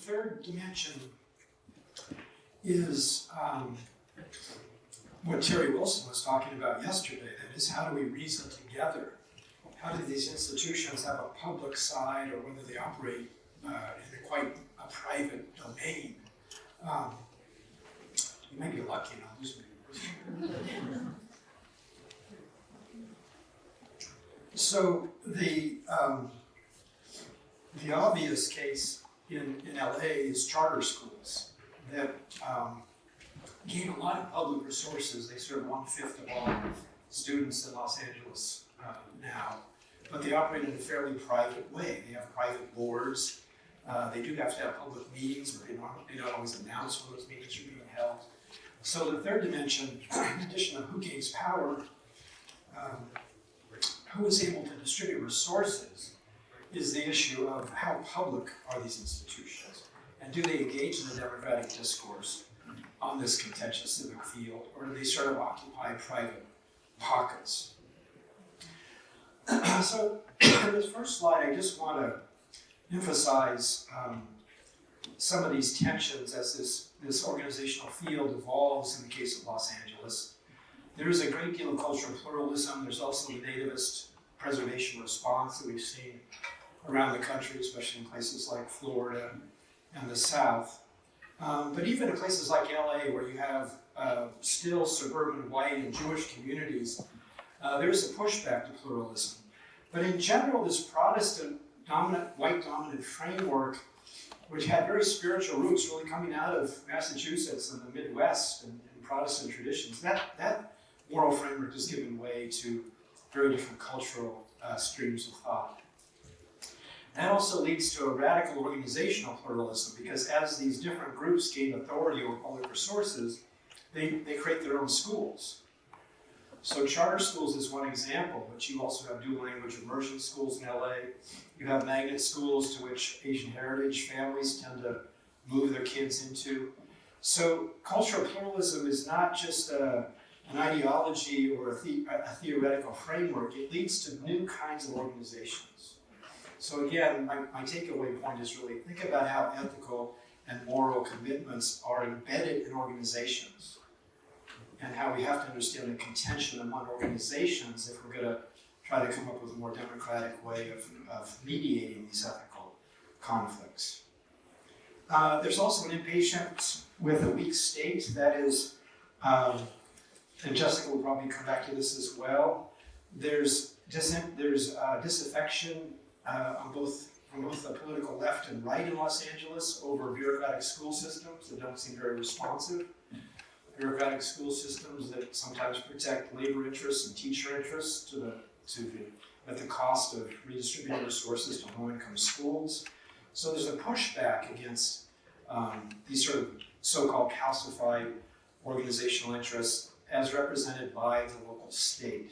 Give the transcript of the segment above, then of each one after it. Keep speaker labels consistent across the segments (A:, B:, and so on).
A: third dimension is what Terry Wilson was talking about yesterday. That is, how do we reason together? How do these institutions have a public side, or whether they operate in quite a private domain? You may be lucky not lose me. So the obvious case in LA is charter schools that gain a lot of public resources. They serve 1/5 of all students in Los Angeles now, but they operate in a fairly private way. They have private boards. They do have to have public meetings, but they don't always announce when those meetings are being held. So the third dimension, in addition to who gains power, who is able to distribute resources, is the issue of how public are these institutions, and do they engage in the democratic discourse on this contentious civic field, or do they sort of occupy private pockets? So in this first slide, I just want to emphasize some of these tensions as this organizational field evolves in the case of Los Angeles. There is a great deal of cultural pluralism. There's also the nativist preservation response that we've seen around the country, especially in places like Florida and the South. But even in places like LA, where you have still suburban white and Jewish communities, there is a pushback to pluralism. But in general, this Protestant white dominant framework, which had very spiritual roots really coming out of Massachusetts and the Midwest and Protestant traditions, that moral framework has given way to very different cultural streams of thought. That also leads to a radical organizational pluralism, because as these different groups gain authority over public resources, they create their own schools. So charter schools is one example, but you also have dual language immersion schools in LA. You have magnet schools to which Asian heritage families tend to move their kids into. So cultural pluralism is not just an ideology or a theoretical framework. It leads to new kinds of organizations. So again, my takeaway point is really think about how ethical and moral commitments are embedded in organizations, and how we have to understand the contention among organizations if we're going to try to come up with a more democratic way of mediating these ethical conflicts. There's also an impatience with a weak state. That is, and Jessica will probably come back to this as well. There's disaffection from both the political left and right in Los Angeles over bureaucratic school systems that don't seem very responsive. Bureaucratic school systems that sometimes protect labor interests and teacher interests at the cost of redistributing resources to low-income schools. So there's a pushback against these sort of so-called calcified organizational interests as represented by the local state.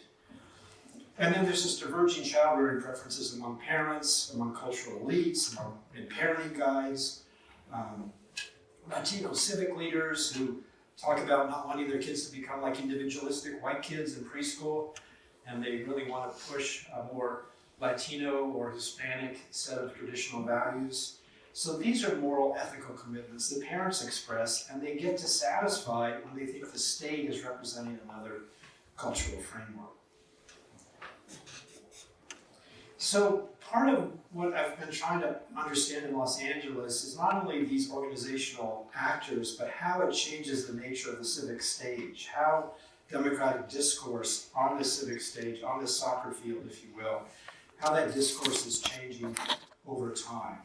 A: And then there's this diverging child-rearing preferences among parents, among cultural elites, in parenting guides, Latino civic leaders who talk about not wanting their kids to become like individualistic white kids in preschool, and they really want to push a more Latino or Hispanic set of traditional values. So these are moral, ethical commitments that parents express, and they get dissatisfied when they think the state is representing another cultural framework. So part of what I've been trying to understand in Los Angeles is not only these organizational actors, but how it changes the nature of the civic stage, how democratic discourse on the civic stage, on the soccer field, if you will, how that discourse is changing over time.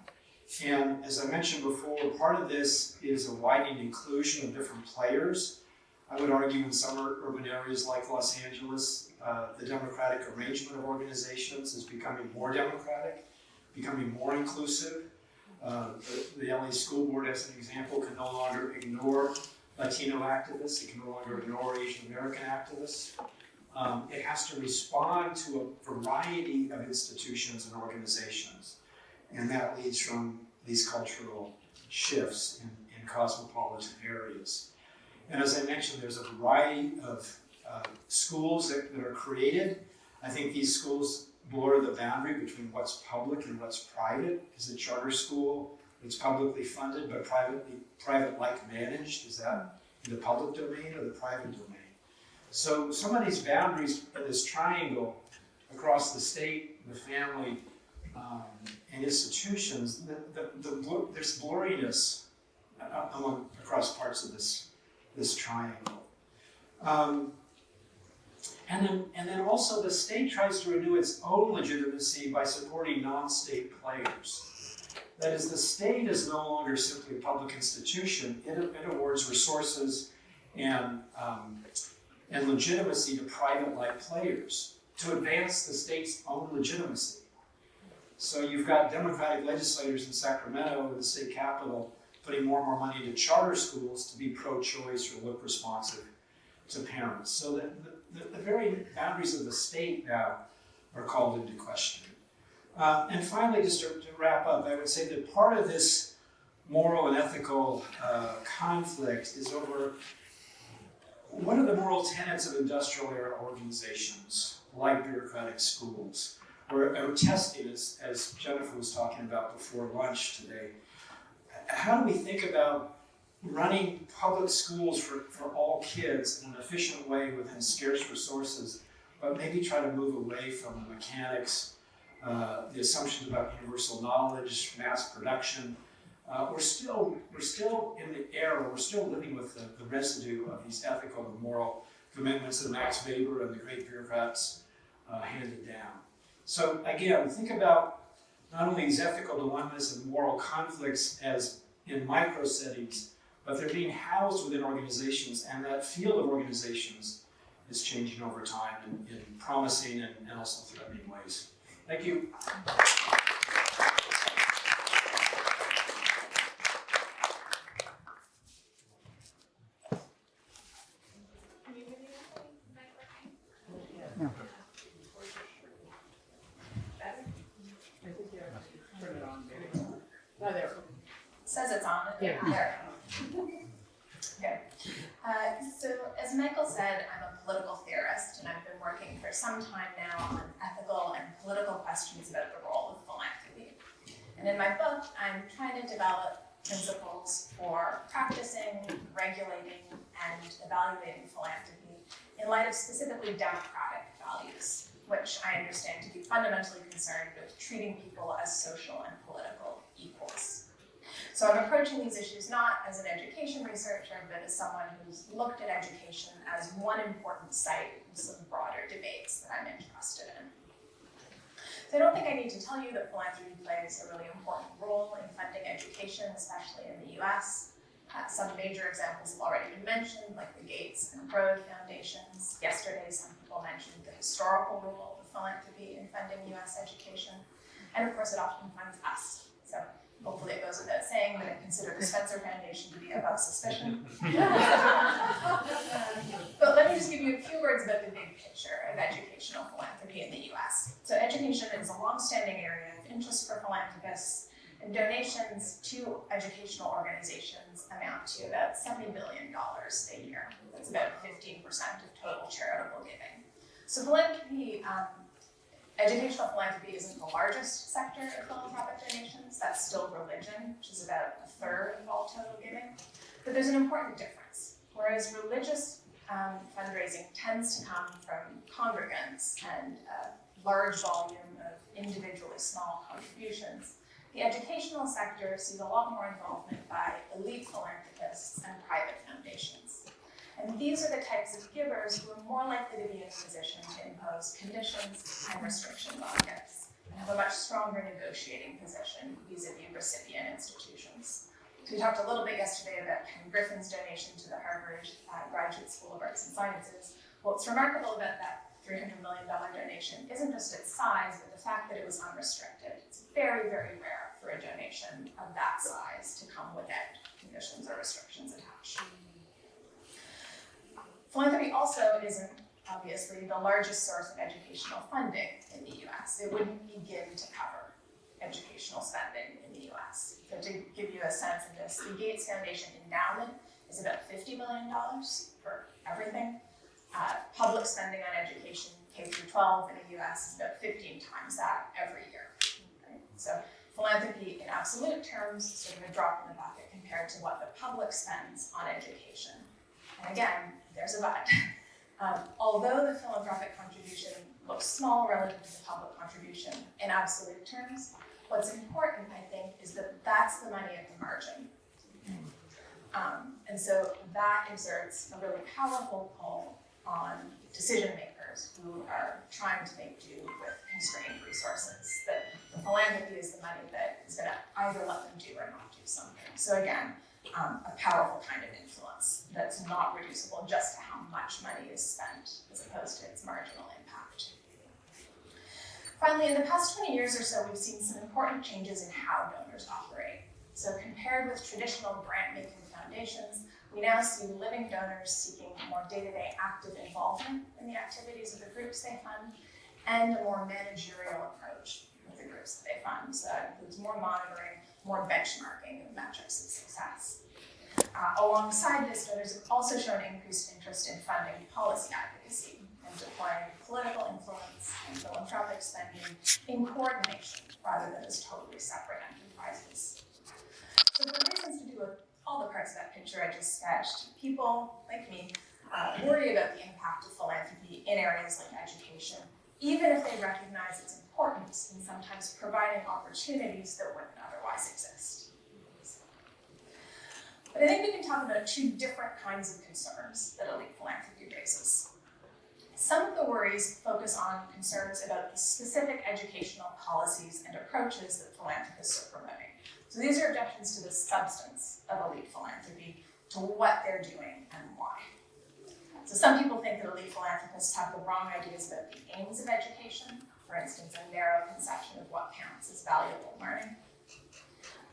A: And as I mentioned before, part of this is a widening inclusion of different players. I would argue in some urban areas like Los Angeles, the democratic arrangement of organizations is becoming more democratic, becoming more inclusive. The LA School Board, as an example, can no longer ignore Latino activists. It can no longer ignore Asian American activists. It has to respond to a variety of institutions and organizations. And that leads from these cultural shifts in cosmopolitan areas. And as I mentioned, there's a variety of schools that are created. I think these schools blur the boundary between what's public and what's private. Is a charter school It's publicly funded but private-like managed. Is that in the public domain or the private domain? So some of these boundaries in this triangle across the state, the family, and institutions, there's blurriness across parts of this triangle. And then also the state tries to renew its own legitimacy by supporting non-state players. That is, the state is no longer simply a public institution. It awards resources and legitimacy to private-like players to advance the state's own legitimacy. So you've got Democratic legislators in Sacramento, in the state capitol, putting more and more money into charter schools to be pro-choice or look responsive to parents. So the very boundaries of the state now are called into question. And finally, just to wrap up, I would say that part of this moral and ethical conflict is over what are the moral tenets of industrial era organizations, like bureaucratic schools, or testing, as Jennifer was talking about before lunch today. How do we think about running public schools for all kids in an efficient way within scarce resources, but maybe try to move away from the mechanics, the assumptions about universal knowledge, mass production? We're still in the era, we're still living with the residue of these ethical and moral commitments that Max Weber and the great bureaucrats handed down. So again, think about not only these ethical dilemmas and moral conflicts as in micro settings, but they're being housed within organizations, and that field of organizations is changing over time in promising and also threatening ways. Thank you.
B: Says it's on. Yeah. There. Okay. So as Michael said, I'm a political theorist, and I've been working for some time now on ethical and political questions about the role of philanthropy. And in my book, I'm trying to develop principles for practicing, regulating, and evaluating philanthropy in light of specifically democratic values, which I understand to be fundamentally concerned with treating people as social and political equals. So I'm approaching these issues not as an education researcher, but as someone who's looked at education as one important site in some broader debates that I'm interested in. So I don't think I need to tell you that philanthropy plays a really important role in funding education, especially in the US. Some major examples have already been mentioned, like the Gates and Broad foundations. Yesterday, some people mentioned the historical role of philanthropy in funding US education. And of course, it often funds us. So hopefully it goes without saying that I consider the Spencer Foundation to be above suspicion. But let me just give you a few words about the big picture of educational philanthropy in the US. So education is a long-standing area of interest for philanthropists, and donations to educational organizations amount to about $70 billion a year. That's about 15% of total charitable giving. So philanthropy, educational philanthropy isn't the largest sector of philanthropic donations. That's still religion, which is about a third of all total giving. But there's an important difference. Whereas religious fundraising tends to come from congregants and a large volume of individually small contributions, the educational sector sees a lot more involvement by elite philanthropists and private foundations. And these are the types of givers who are more likely to be in a position to impose conditions and restrictions on gifts, and have a much stronger negotiating position vis-a-vis recipient institutions. So we talked a little bit yesterday about Ken Griffin's donation to the Harvard Graduate School of Arts and Sciences. What's remarkable about that $300 million donation isn't just its size, but the fact that it was unrestricted. It's very, very rare for a donation of that size to come without conditions or restrictions attached. Philanthropy also isn't obviously the largest source of educational funding in the US. It wouldn't begin to cover educational spending in the US. So to give you a sense of this, the Gates Foundation endowment is about $50 million for everything. Public spending on education, K through 12 in the US is about 15 times that every year. Okay? So philanthropy in absolute absolute terms, sort of a drop in the bucket compared to what the public spends on education. And again, there's a but. Although the philanthropic contribution looks small relative to the public contribution in absolute terms, what's important, I think, is that that's the money at the margin. And so that exerts a really powerful pull on decision makers who are trying to make do with constrained resources, that the philanthropy is the money that is going to either let them do or not do something. So again, a powerful kind of influence that's not reducible just to how much money is spent as opposed to its marginal impact. Finally, in the past 20 years or so, we've seen some important changes in how donors operate. So compared with traditional grant-making foundations, we now see living donors seeking more day-to-day active involvement in the activities of the groups they fund, and a more managerial approach with the groups that they fund. So that includes more monitoring, more benchmarking of metrics of success. Alongside this, donors have also shown increased interest in funding policy advocacy and deploying political influence and philanthropic spending in coordination rather than as totally separate enterprises. So for reasons to do with all the parts of that picture I just sketched, people like me worry about the impact of philanthropy in areas like education, even if they recognize its importance in sometimes providing opportunities that wouldn't otherwise exist. But I think we can talk about two different kinds of concerns that elite philanthropy raises. Some of the worries focus on concerns about the specific educational policies and approaches that philanthropists are promoting. So these are objections to the substance of elite philanthropy, to what they're doing and why. So some people think that elite philanthropists have the wrong ideas about the aims of education, for instance, a narrow conception of what counts as valuable learning,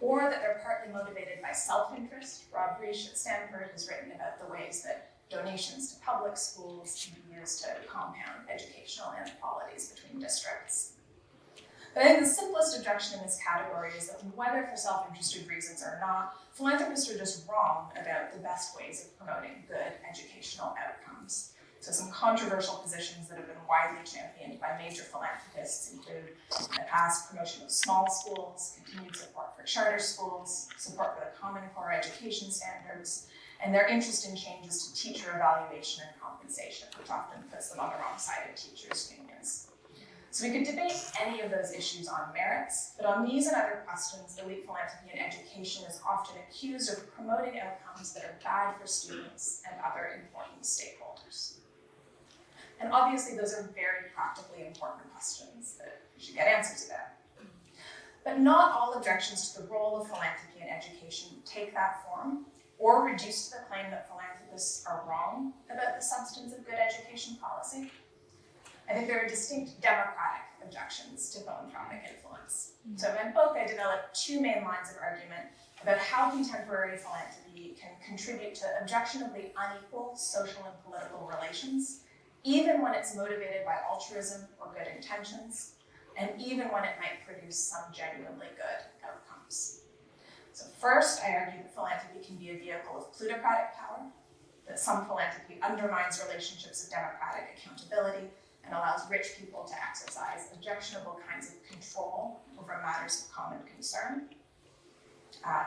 B: or that they're partly motivated by self-interest. Rob Reich at Stanford has written about the ways that donations to public schools can be used to compound educational inequalities between districts. But I think the simplest objection in this category is that whether for self-interested reasons or not, philanthropists are just wrong about the best ways of promoting good educational outcomes. So some controversial positions that have been widely championed by major philanthropists include, in the past, promotion of small schools, continued support for charter schools, support for the Common Core education standards, and their interest in changes to teacher evaluation and compensation, which often puts them on the wrong side of teachers' unions. So we could debate any of those issues on merits, but on these and other questions, elite philanthropy in education is often accused of promoting outcomes that are bad for students and other important stakeholders. And obviously, those are very practically important questions that we should get answers about. But not all objections to the role of philanthropy in education take that form, or reduce to the claim that philanthropists are wrong about the substance of good education policy. I think there are distinct democratic objections to philanthropic influence. So in my book, I developed two main lines of argument about how contemporary philanthropy can contribute to objectionably unequal social and political relations, even when it's motivated by altruism or good intentions, and even when it might produce some genuinely good outcomes. So first, I argue that philanthropy can be a vehicle of plutocratic power, that some philanthropy undermines relationships of democratic accountability and allows rich people to exercise objectionable kinds of control over matters of common concern.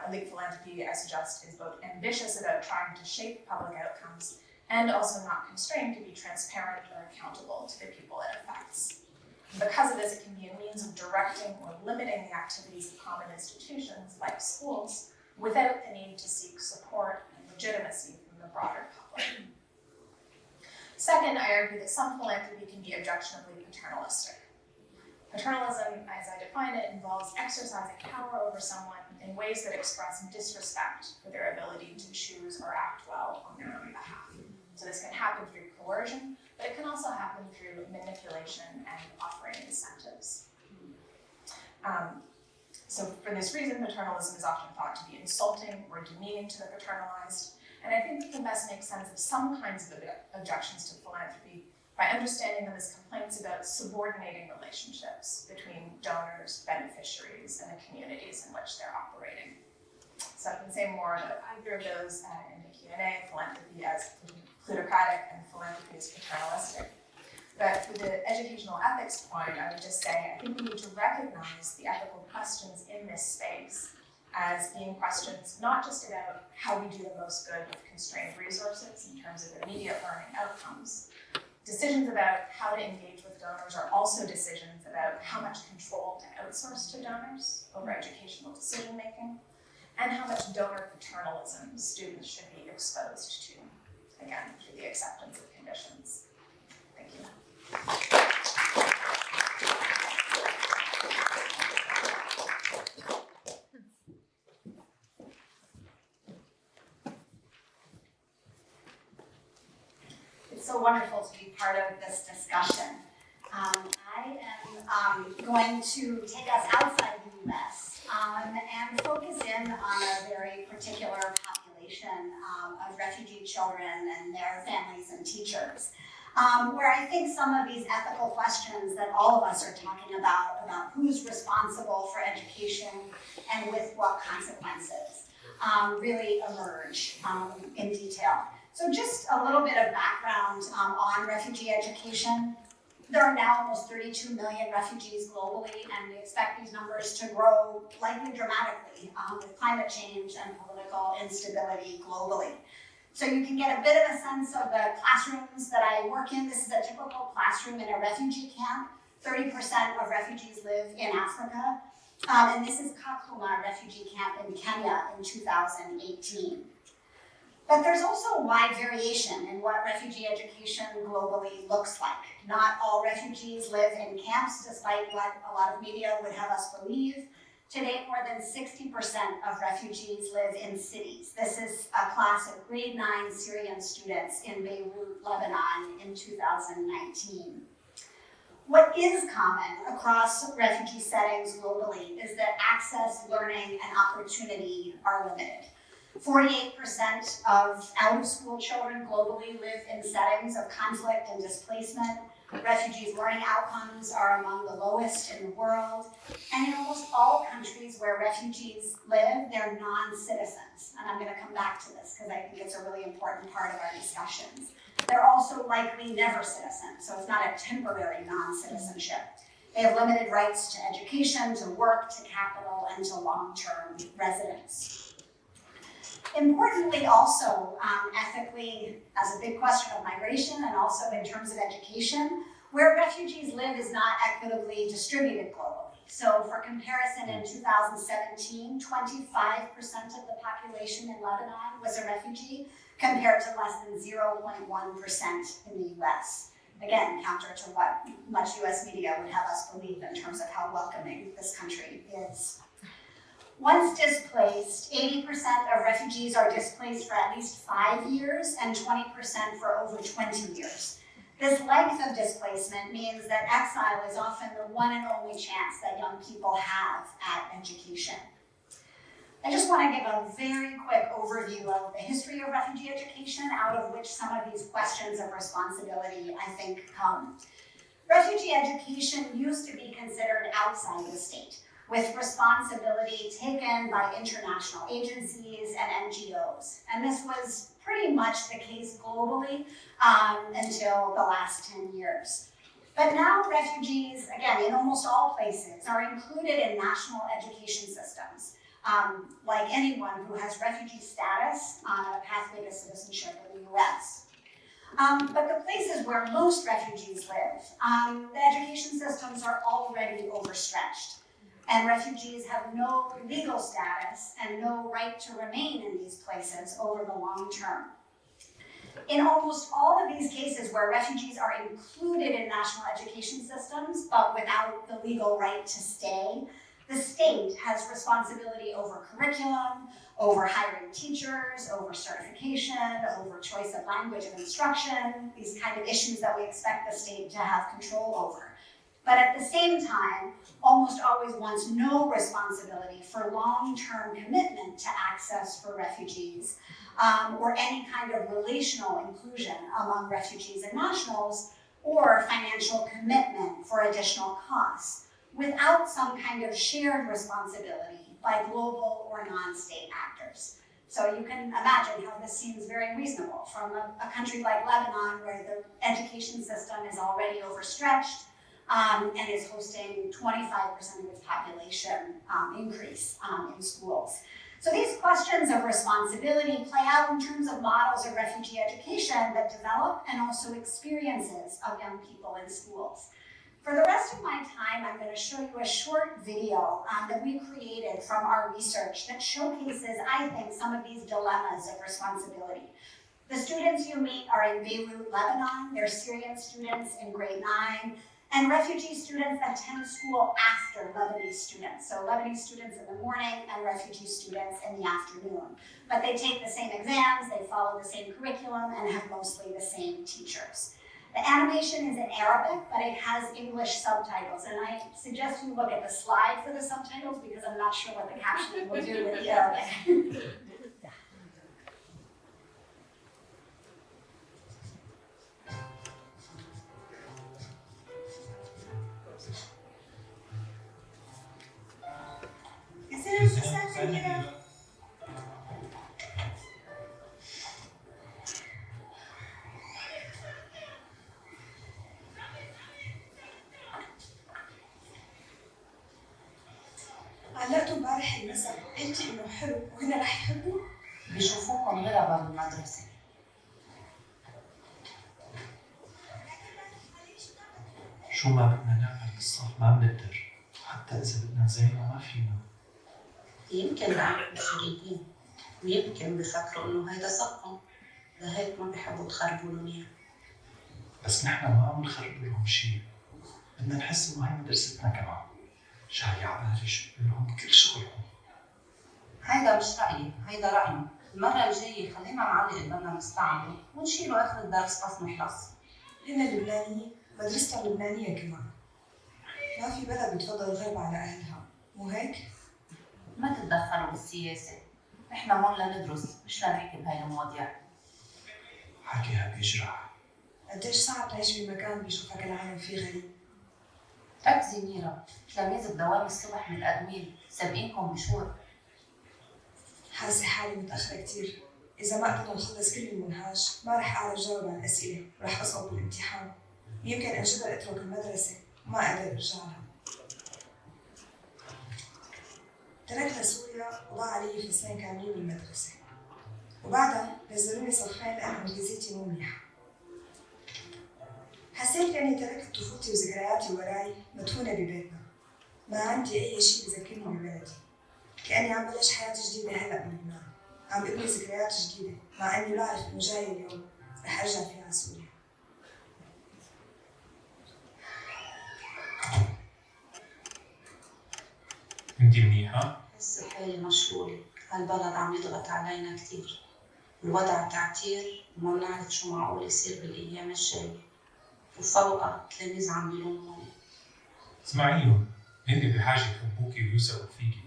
B: Elite philanthropy, I suggest, is both ambitious about trying to shape public outcomes and also not constrained to be transparent or accountable to the people it affects. Because of this, it can be a means of directing or limiting the activities of common institutions like schools without the need to seek support and legitimacy from the broader public. Second, I argue that some philanthropy can be objectionably paternalistic. Paternalism, as I define it, involves exercising power over someone in ways that express disrespect for their ability to choose or act well on their own behalf. So this can happen through coercion, but it can also happen through manipulation and offering incentives. So for this reason, paternalism is often thought to be insulting or demeaning to the paternalized, and I think we can best make sense of some kinds of objections to philanthropy by understanding them as complaints about subordinating relationships between donors, beneficiaries, and the communities in which they're operating. So I can say more about either of those in the Q&A, philanthropy as plutocratic and philanthropy as paternalistic. But with the educational ethics point, I would just say, I think we need to recognize the ethical questions in this space as being questions not just about how we do the most good with constrained resources in terms of immediate learning outcomes. Decisions about how to engage with donors are also decisions about how much control to outsource to donors over educational decision making, and how much donor paternalism students should be exposed to, again, through the acceptance of conditions. Thank you.
C: It's so wonderful to be part of this discussion. I am going to take us outside the US and focus in on a very particular population of refugee children and their families and teachers, where I think some of these ethical questions that all of us are talking about who's responsible for education and with what consequences, really emerge in detail. So just a little bit of background on refugee education. There are now almost 32 million refugees globally, and we expect these numbers to grow likely dramatically with climate change and political instability globally. So you can get a bit of a sense of the classrooms that I work in. This is a typical classroom in a refugee camp. 30% of refugees live in Africa. And this is Kakuma refugee camp in Kenya in 2018. But there's also wide variation in what refugee education globally looks like. Not all refugees live in camps, despite what a lot of media would have us believe. To date, more than 60% of refugees live in cities. This is a class of grade 9 Syrian students in Beirut, Lebanon in 2019. What is common across refugee settings globally is that access, learning, and opportunity are limited. 48% of out-of-school children globally live in settings of conflict and displacement. Refugees' learning outcomes are among the lowest in the world. And in almost all countries where refugees live, they're non-citizens. And I'm going to come back to this because I think it's a really important part of our discussions. They're also likely never citizens, so it's not a temporary non-citizenship. They have limited rights to education, to work, to capital, and to long-term residence. Importantly also, ethically, as a big question of migration and also in terms of education, where refugees live is not equitably distributed globally. So for comparison, in 2017, 25% of the population in Lebanon was a refugee, compared to less than 0.1% in the US. Again, counter to what much US media would have us believe in terms of how welcoming this country is. Once displaced, 80% of refugees are displaced for at least 5 years and 20% for over 20 years. This length of displacement means that exile is often the one and only chance that young people have at education. I just want to give a very quick overview of the history of refugee education, out of which some of these questions of responsibility, I think, come. Refugee education used to be considered outside the state, with responsibility taken by international agencies and NGOs. And this was pretty much the case globally until the last 10 years. But now refugees, again, in almost all places, are included in national education systems, like anyone who has refugee status on a pathway to citizenship in the US. But the places where most refugees live, the education systems are already overstretched. And refugees have no legal status and no right to remain in these places over the long term. In almost all of these cases where refugees are included in national education systems, but without the legal right to stay, the state has responsibility over curriculum, over hiring teachers, over certification, over choice of language of instruction, these kind of issues that we expect the state to have control over. But at the same time, almost always wants no responsibility for long-term commitment to access for refugees, or any kind of relational inclusion among refugees and nationals, or financial commitment for additional costs, without some kind of shared responsibility by global or non-state actors. So you can imagine how this seems very reasonable from a country like Lebanon, where the education system is already overstretched and is hosting 25% of its population increase in schools. So these questions of responsibility play out in terms of models of refugee education that develop and also experiences of young people in schools. For the rest of my time, I'm going to show you a short video that we created from our research that showcases, I think, some of these dilemmas of responsibility. The students you meet are in Beirut, Lebanon. They're Syrian students in grade 9, and refugee students attend school after Lebanese students. So Lebanese students in the morning and refugee students in the afternoon. But they take the same exams, they follow the same curriculum, and have mostly the same teachers. The animation is in Arabic, but it has English subtitles, and I suggest you look at the slide for the subtitles because I'm not sure what the captioning will do with the Arabic.
D: علقتوا امبارح المساء قلتي انه حلو وهنا رح يحبوا؟
E: بيشوفوكم غربة بالمدرسة.
F: شو ما بدنا نعمل بالصف ما بنقدر، حتى إذا بدنا نزينه ما فينا.
E: يمكن لأنكم شريكين، ويمكن بفكروا إنه هيدا صفهم، لهيك ما بيحبوا تخربوا لهم إياه.
F: بس نحن ما عم نخرب لهم شيء، بدنا نحس إنه هي مدرستنا كمان. جاي عبالي شو لهم كل شغلهم.
E: هيدا مش رأيي، هيدا رأينا. المرة الجاية خلينا نعلق البنا نستعمله ونشيله آخر الدرس بس نخلص.
D: هن اللبنانيين مدرستهم لبنانية كمان. ما في بلد بتفضل الغرب على أهلها، مو هيك؟
E: ما تتدخلوا بالسياسة. نحن هون لندرس مش لنحكي بهاي المواضيع.
F: حكيها بيجرح.
D: قديش صعب تعيش بمكان بيشوفك العالم فيه غريب.
E: ركزي ميرا، تلاميذ بدوام الصبح متقدمين، سابقينكم بشهور.
D: حاسة حالي متأخرة كتير. إذا ما قدرنا نخلص كل المنهاج ما رح أعرف جاوب على الأسئلة ورح أسقط بالامتحان. يمكن أنجبر أترك المدرسة وما أقدر أرجع لها. تركت سوريا وضاع علي فصلين كاملين بالمدرسة، وبعدها نزلوني صفين لأنه إنجليزيتي مو منيحة. حسيت كأني تركت طفولتي وذكرياتي وراي مدفونة ببيتنا، ما عندي أي شيء بذكرني ببلدي، كأني عم بلش حياة جديدة هلأ بلبنان، عم ببني ذكريات جديدة، مع إني بعرف إنه جاي اليوم رح أرجع فيه على سوريا.
F: أنتِ منيحة؟
E: حس حالي مشلولة، هالبلد عم يضغط علينا كتير. الوضع تعتير وما بنعرف شو معقول يصير بالأيام الجاية. وفوقها التلاميذ عم بيلوموني.
F: اسمعيهم، هن بحاجة يحبوكي ويوثقوا فيكي،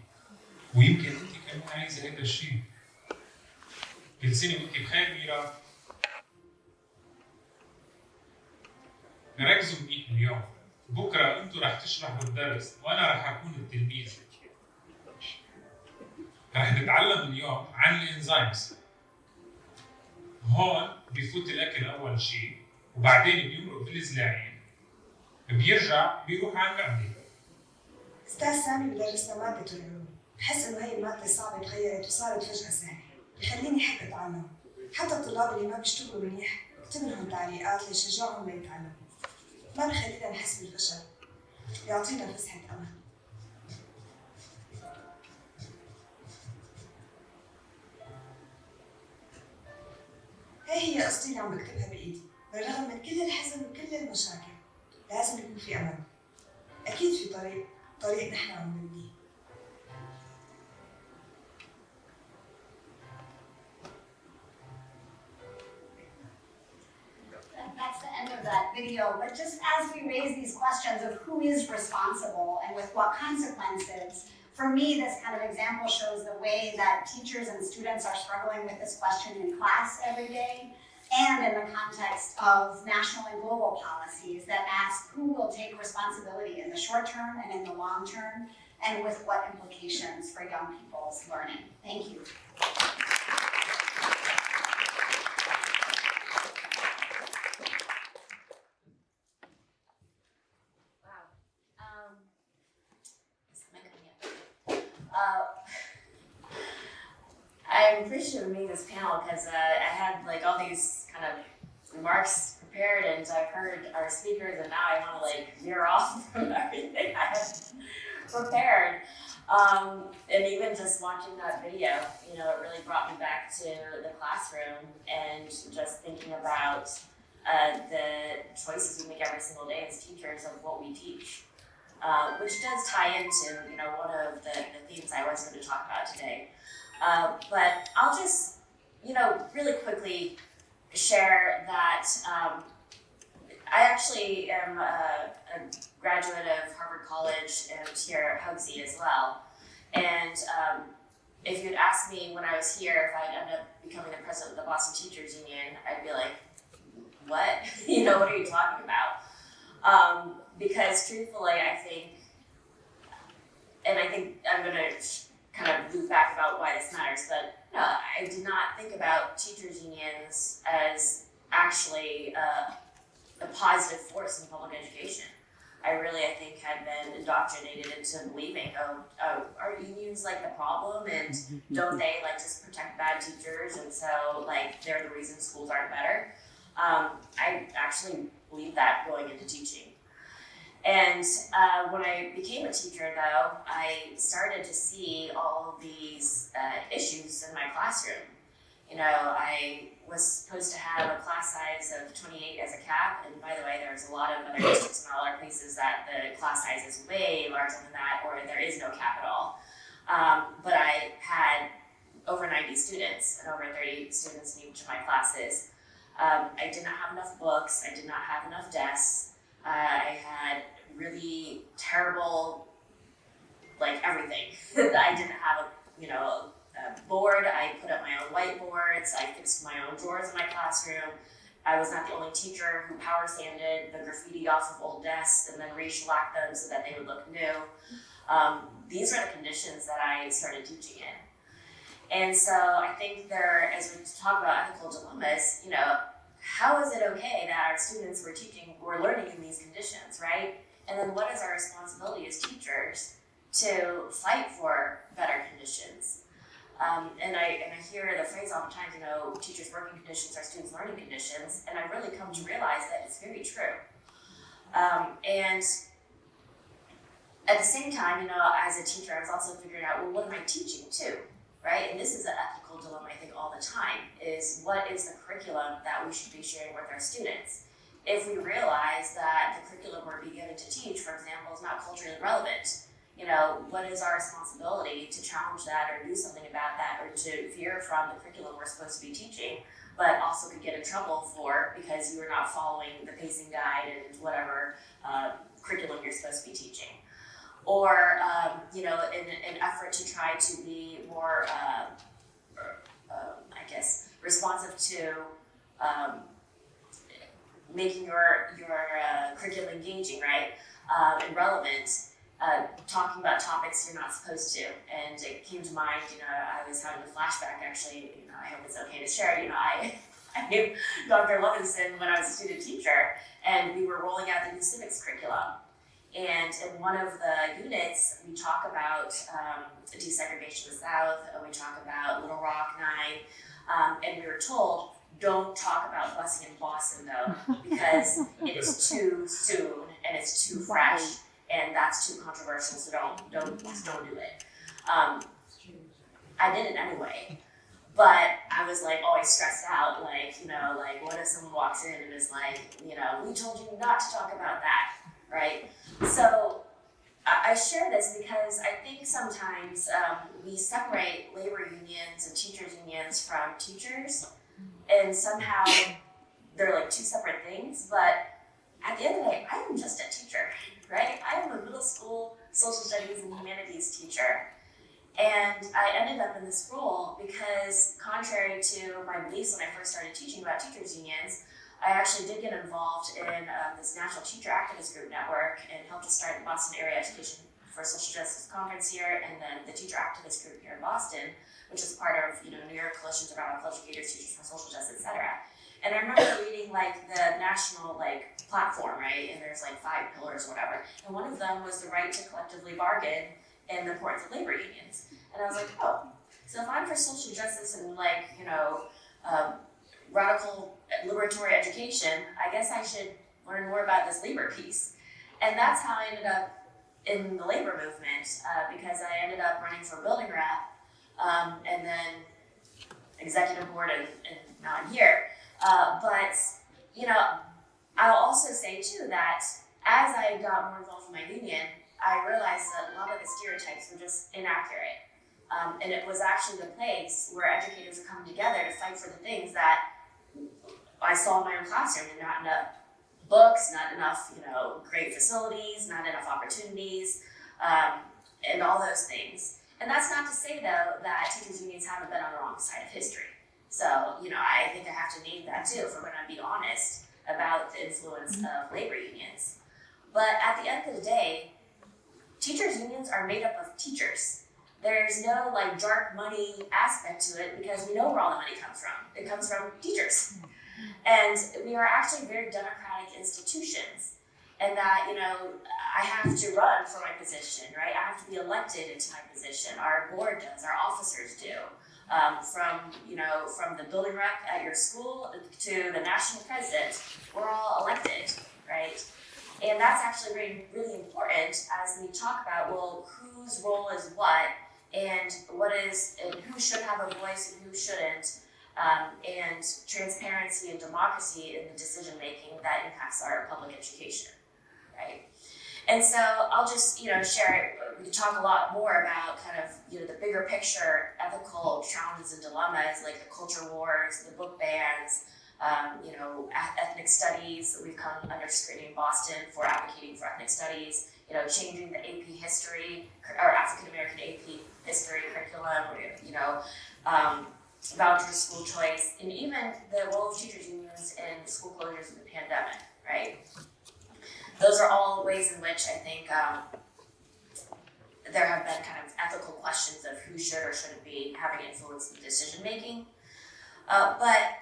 F: ويمكن أنتِ كمان عايزة هيدا الشيء. كل سنة وأنتِ بخير ميرا. ركزوا منيح اليوم، بكرة أنتوا رح تشرحوا الدرس وأنا رح أكون التلميذ. رح نتعلم اليوم عن الإنزيمز. هون بفوت الأكل أول شيء، وبعدين بيمرق بالزلاعين، بيرجع بيروح على المعدة.
D: أستاذ سامي بدرسنا مادة العلوم، بحس إنه هي المادة صعبة تغيرت وصارت فجأة سهلة، بخليني أحب أتعلم. حتى الطلاب اللي ما بيشتغلوا منيح بكتب لهم تعليقات ليشجعهم ليتعلموا. ما بخلينا نحس بالفشل، بيعطينا فسحة أمل. هي قصتي اللي عم بكتبها بإيدي، بالرغم من كل الحزن وكل المشاكل لازم يكون في أمل. أكيد في طريق نحن عم نبنيه.
C: That's the end of that video, but just as we raise these questions of who is responsible and with what consequences, for me this kind of example shows the way that teachers and students are struggling with this question in class every day, and in the context of national and global policies that ask who will take responsibility in the short term and in the long term, and with what implications for young people's learning. Thank you.
G: I'm appreciative of making this panel because I had like all these kind of remarks prepared, and I've heard our speakers, and now I want to like veer off from everything I had prepared. And even just watching that video, you know, it really brought me back to the classroom and just thinking about the choices we make every single day as teachers of what we teach, which does tie into, you know, one of the themes I was going to talk about today. But I'll just, you know, really quickly share that I actually am a graduate of Harvard College and here at Hugsy as well. And if you'd asked me when I was here if I'd end up becoming the president of the Boston Teachers Union, I'd be like, what? You know, what are you talking about? Because truthfully, I think I'm going to kind of loop back about why this matters, but no, I did not think about teachers unions as actually a positive force in public education. I think, had been indoctrinated into believing, are unions like the problem, and don't they like just protect bad teachers, and so like they're the reason schools aren't better? I actually believed that going into teaching. And when I became a teacher, though, I started to see all of these issues in my classroom. You know, I was supposed to have a class size of 28 as a cap, and by the way, there's a lot of other districts and all other places that the class size is way larger than that, or there is no cap at all. But I had over 90 students and over 30 students in each of my classes. I did not have enough books, I did not have enough desks. I had really terrible, like everything. I didn't have a board. I put up my own whiteboards. I fixed my own drawers in my classroom. I was not the only teacher who power sanded the graffiti off of old desks and then re-shellacked them so that they would look new. These are the conditions that I started teaching in. And so I think as we talk about ethical dilemmas, you know, how is it okay that our students were learning in these conditions, right? And then what is our responsibility as teachers to fight for better conditions? And I hear the phrase all the time, you know, teachers' working conditions are students' learning conditions, and I really come to realize that it's very true. And at the same time, you know, as a teacher, I was also figuring out, well, what am I teaching too? Right? And this is an ethical dilemma, I think, all the time, is what is the curriculum that we should be sharing with our students? If we realize that the curriculum we're beginning to teach, for example, is not culturally relevant, you know, what is our responsibility to challenge that or do something about that, or to veer from the curriculum we're supposed to be teaching, but also could get in trouble for because you are not following the pacing guide and whatever curriculum you're supposed to be teaching. Or, you know, in an effort to try to be more, responsive to making your curriculum engaging, right, and relevant, talking about topics you're not supposed to. And it came to mind, you know, I was having a flashback, actually, you know, I hope it's okay to share, you know, I knew Dr. Levinson when I was a student teacher, and we were rolling out the new civics curriculum. And in one of the units, we talk about desegregation of the South, we talk about Little Rock 9, and we were told, don't talk about busing in Boston though, because it is too soon and it's too fresh, and that's too controversial, so don't do it. I did it anyway, but I was like always stressed out, like, you know, like what if someone walks in and is like, you know, we told you not to talk about that, right? So I share this because I think sometimes we separate labor unions and teachers unions from teachers, and somehow they're like two separate things, but at the end of the day, I am just a teacher, right? I am a middle school social studies and humanities teacher. And I ended up in this role because, contrary to my beliefs when I first started teaching about teachers unions, I actually did get involved in this National Teacher Activist Group network and helped to start the Boston Area Education for Social Justice Conference here, and then the Teacher Activist Group here in Boston, which is part of, you know, New York Coalitions of Radical Educators, Teachers for Social Justice, etc. And I remember reading like the national platform, right? And there's like 5 pillars or whatever. And one of them was the right to collectively bargain and the importance of labor unions. And I was like, oh, So if I'm for social justice and radical liberatory education, I guess I should learn more about this labor piece. And that's how I ended up in the labor movement, because I ended up running for building rep, and then executive board, and now I'm here. But I'll also say too that as I got more involved in my union, I realized that a lot of the stereotypes were just inaccurate. And it was actually the place where educators are coming together to fight for the things that I saw in my own classroom, and not enough books, not enough, great facilities, not enough opportunities, and all those things. And that's not to say, though, that teachers' unions haven't been on the wrong side of history. So, I think I have to name that too, if we're going to be honest about the influence of labor unions. But at the end of the day, teachers' unions are made up of teachers. There's no dark money aspect to it, because we know where all the money comes from. It comes from teachers. And we are actually very democratic institutions. And that, I have to run for my position, right? I have to be elected into my position. Our board does, our officers do. From the building rep at your school to the national president, we're all elected, right? And that's actually really, really important as we talk about, whose role is what, and who should have a voice and who shouldn't, and transparency and democracy in the decision making that impacts our public education, right? And so I'll just, share, we can talk a lot more about the bigger picture ethical challenges and dilemmas, like the culture wars, the book bans, ethnic studies. We've come under scrutiny in Boston for advocating for ethnic studies, changing the AP history, or African American AP history curriculum, voucher school choice, and even the role of teachers' unions in school closures in the pandemic, right? Those are all ways in which I think there have been kind of ethical questions of who should or shouldn't be having influence in decision making. But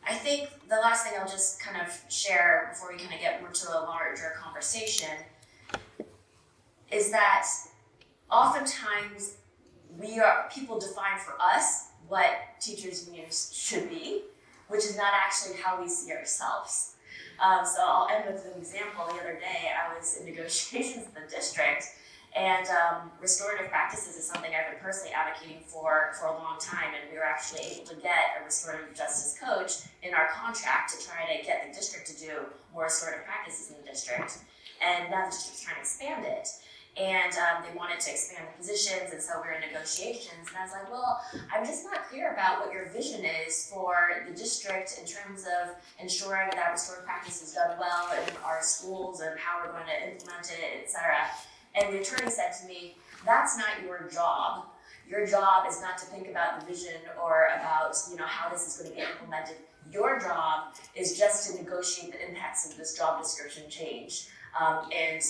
G: I think the last thing I'll just kind of share before we kind of get more to a larger conversation is that oftentimes people define for us what teachers' unions should be, which is not actually how we see ourselves. So I'll end with an example. The other day, I was in negotiations with the district, and restorative practices is something I've been personally advocating for a long time, and we were actually able to get a restorative justice coach in our contract to try to get the district to do more restorative practices in the district. And now the district's trying to expand it. And they wanted to expand the positions, and so we were in negotiations. And I was like, well, I'm just not clear about what your vision is for the district in terms of ensuring that restorative practice is done well in our schools and how we're going to implement it, etc. And the attorney said to me, that's not your job. Your job is not to think about the vision or about how this is going to get implemented. Your job is just to negotiate the impacts of this job description change. And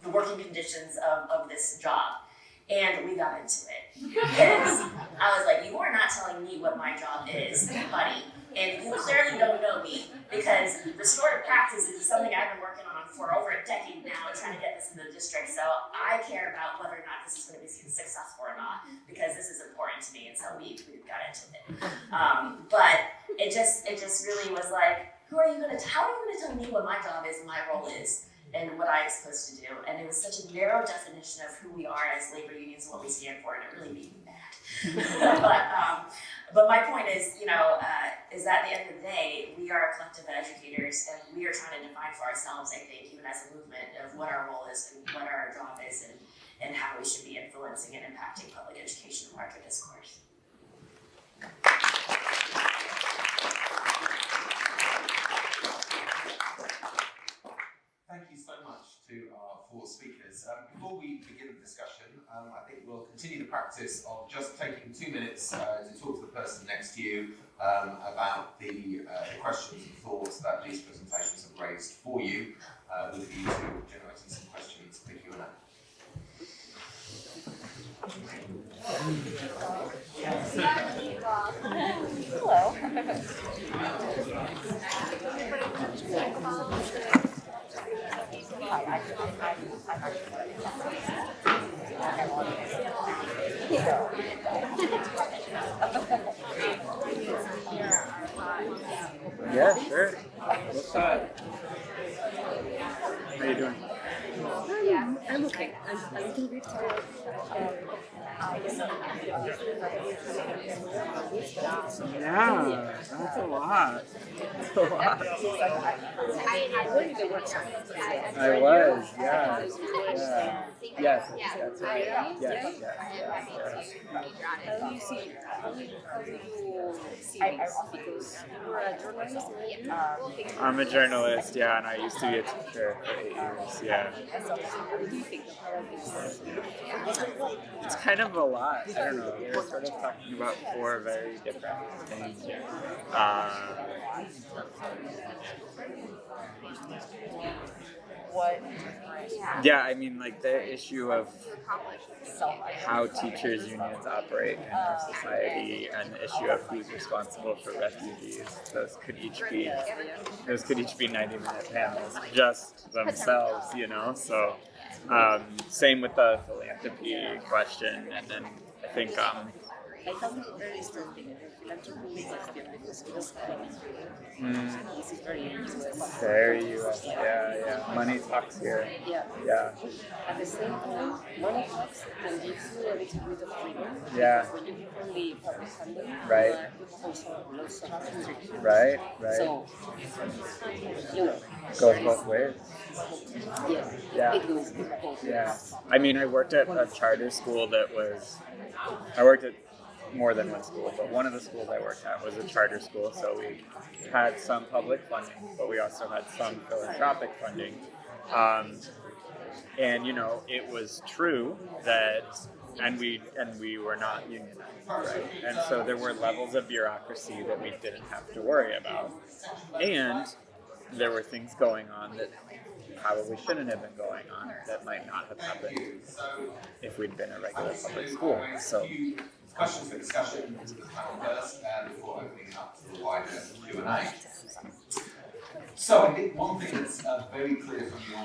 G: the working conditions of this job. And we got into it. Because I was like, you are not telling me what my job is, buddy. And you clearly don't know me, because restorative practice is something I've been working on for over a decade now, trying to get this in the district. So I care about whether or not this is going to be successful or not, because this is important to me. And so we got into it. But it just really was like, how are you going to tell me what my job is and my role is and what I'm supposed to do? And it was such a narrow definition of who we are as labor unions and what we stand for, and it really made me mad. But my point is, is that at the end of the day, we are a collective of educators, and we are trying to define for ourselves, I think, even as a movement, of what our role is and what our job is, and how we should be influencing and impacting public education and larger discourse.
H: Thank you so much to our four speakers. Before we begin the discussion, I think we'll continue the practice of just taking 2 minutes to talk to the person next to you about the questions and thoughts that these presentations have raised for you, with a view to generating some questions for Q&A.
I: Hello. Yeah, sure. What's up? How you doing?
J: I'm okay. I'm a little bit tired.
I: Yeah, that's a lot. That's a lot. I was, yeah. Yes, that's right. Yes.
J: How do you see this? Because you're a journalist, right?
I: I'm a journalist, yeah, and I used to be a teacher for 8 years, yeah.
J: What do you think about this?
I: It's kind of a lot. I don't know. We're sort of talking about 4 very different things. Yeah, I mean, like the issue of how teachers' unions operate in our society, and the issue of who's responsible for refugees. Those could each be 90-minute panels just themselves, you know. So, same with the philanthropy question, and then I think.
J: I found it very interesting. Philanthropies is this is very US.
I: Very US, yeah. Money talks here. Yeah.
J: At the same time, money talks can give you a little bit of freedom.
I: Yeah.
J: When you give only public funding,
I: Right.
J: you also have lots of restrictions.
I: Right.
J: So,
I: Goes both ways.
J: Yeah. It goes both ways.
I: Yeah. I mean, I worked at a charter school I worked at more than one school, but one of the schools I worked at was a charter school, so we had some public funding, but we also had some philanthropic funding. And you know, it was true that, and we were not unionized, right? And so there were levels of bureaucracy that we didn't have to worry about, and there were things going on that probably shouldn't have been going on, that might not have happened if we'd been a regular public school. So.
H: Questions for discussion to the panel first, before opening up to the wider Q&A. So I think one thing that's very clear from your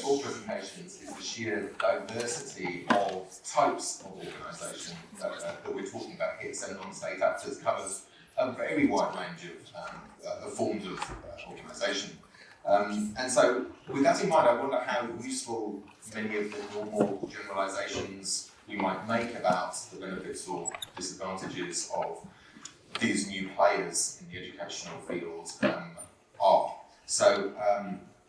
H: all presentations is the sheer diversity of types of organisation that we're talking about here. So non-state actors covers a very wide range of forms of organisation. And so with that in mind, I wonder how useful many of the normal generalisations we might make about the benefits or disadvantages of these new players in the educational field are. So,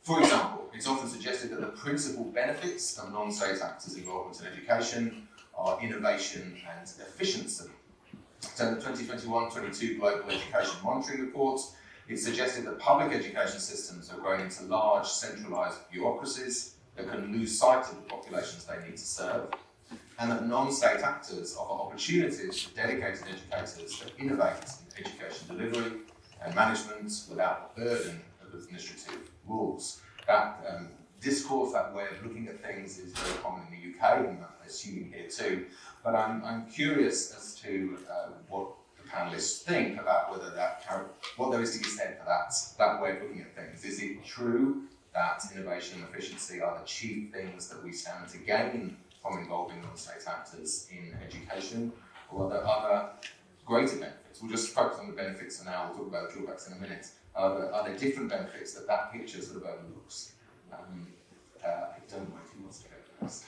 H: for example, it's often suggested that the principal benefits of non-state actors' involvement in education are innovation and efficiency. So in the 2021-22 Global Education Monitoring Report, it suggested that public education systems are growing into large centralised bureaucracies that can lose sight of the populations they need to serve, and that non-state actors offer opportunities for dedicated educators to innovate in education delivery and management without the burden of administrative rules. That discourse, that way of looking at things is very common in the UK, and I'm assuming here too. But I'm curious as to what the panellists think about what there is to be said for that way of looking at things. Is it true that innovation and efficiency are the chief things that we stand to gain from involving non-state actors in education, or are there other greater benefits? We'll just focus on the benefits for now, we'll talk about the drawbacks in a minute. Are there different benefits that picture sort of overlooks? I don't know if who wants to go first.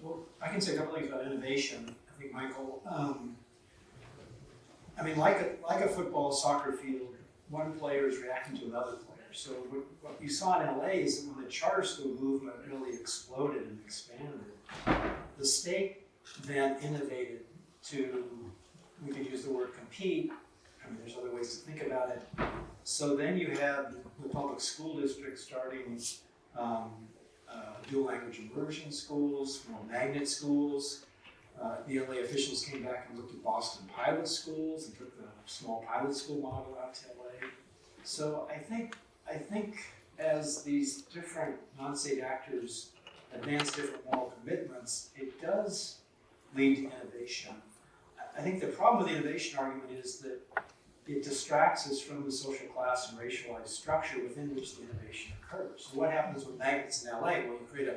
A: Well, I can say a couple things about innovation. I think Michael, I mean, like a football, soccer field, one player is reacting to another player. So what you saw in LA is that when the charter school movement really exploded and expanded, the state then innovated to, we could use the word compete. I mean, there's other ways to think about it. So then you had the public school districts starting dual language immersion schools, more magnet schools. The LA officials came back and looked at Boston pilot schools and took the small pilot school model out to LA. So I think as these different non-state actors advance different moral commitments, it does lead to innovation. I think the problem with the innovation argument is that it distracts us from the social class and racialized structure within which the innovation occurs. So what happens with magnets in LA? Well, you create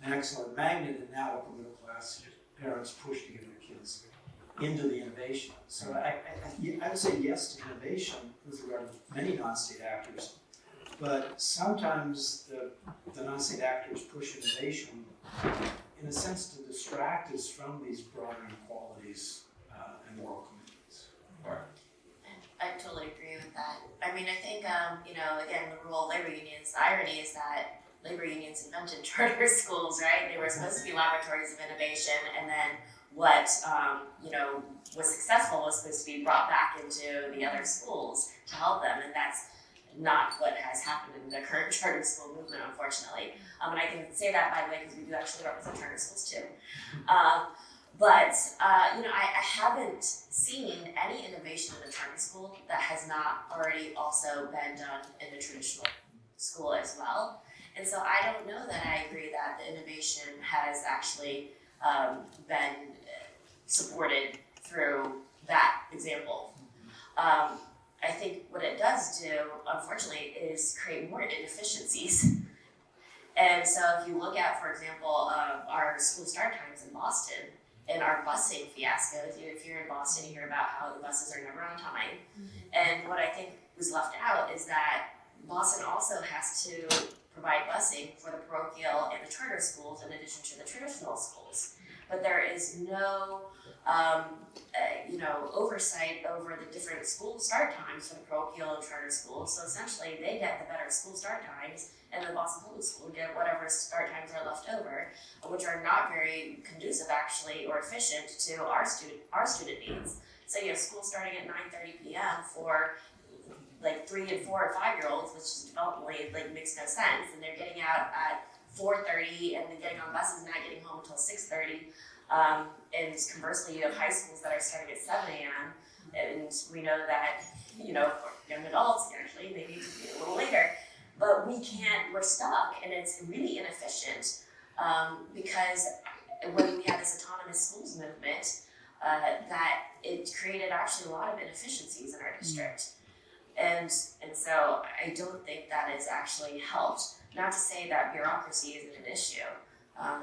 A: an excellent magnet, and now upper middle class parents push to get their kids into the innovation. So I would say yes to innovation with regard to many non-state actors, but sometimes the non-state actors push innovation in a sense to distract us from these broader inequalities and moral commitments.
H: Right.
G: I totally agree with that. I mean, I think, again, the role of labor unions, the irony is that labor unions invented charter schools, right? They were supposed to be laboratories of innovation, and then what, was successful was supposed to be brought back into the other schools to help them, and that's not what has happened in the current charter school movement, unfortunately. And I can say that, by the way, because we do actually represent charter schools too. I haven't seen any innovation in the charter school that has not already also been done in the traditional school as well. And so I don't know that I agree that the innovation has actually been supported through that example. I think what it does do, unfortunately, is create more inefficiencies. And so if you look at, for example, our school start times in Boston and our busing fiasco, if you're in Boston, you hear about how the buses are never on time. And what I think was left out is that Boston also has to provide busing for the parochial and the charter schools in addition to the traditional schools. But there is no oversight over the different school start times for the parochial and charter schools. So essentially, they get the better school start times, and the Boston Public School get whatever start times are left over, which are not very conducive, actually, or efficient to our student needs. So you have school starting at 9:30 p.m. for like 3 and 4 and 5-year-olds, which is developmentally makes no sense, and they're getting out at 4:30 and then getting on buses and not getting home until 6:30. And conversely, you have high schools that are starting at 7 a.m. and we know that, for young adults, actually, they need to be a little later. But we're stuck, and it's really inefficient because when we had this autonomous schools movement, that it created actually a lot of inefficiencies in our district. And so I don't think that has actually helped. Not to say that bureaucracy isn't an issue,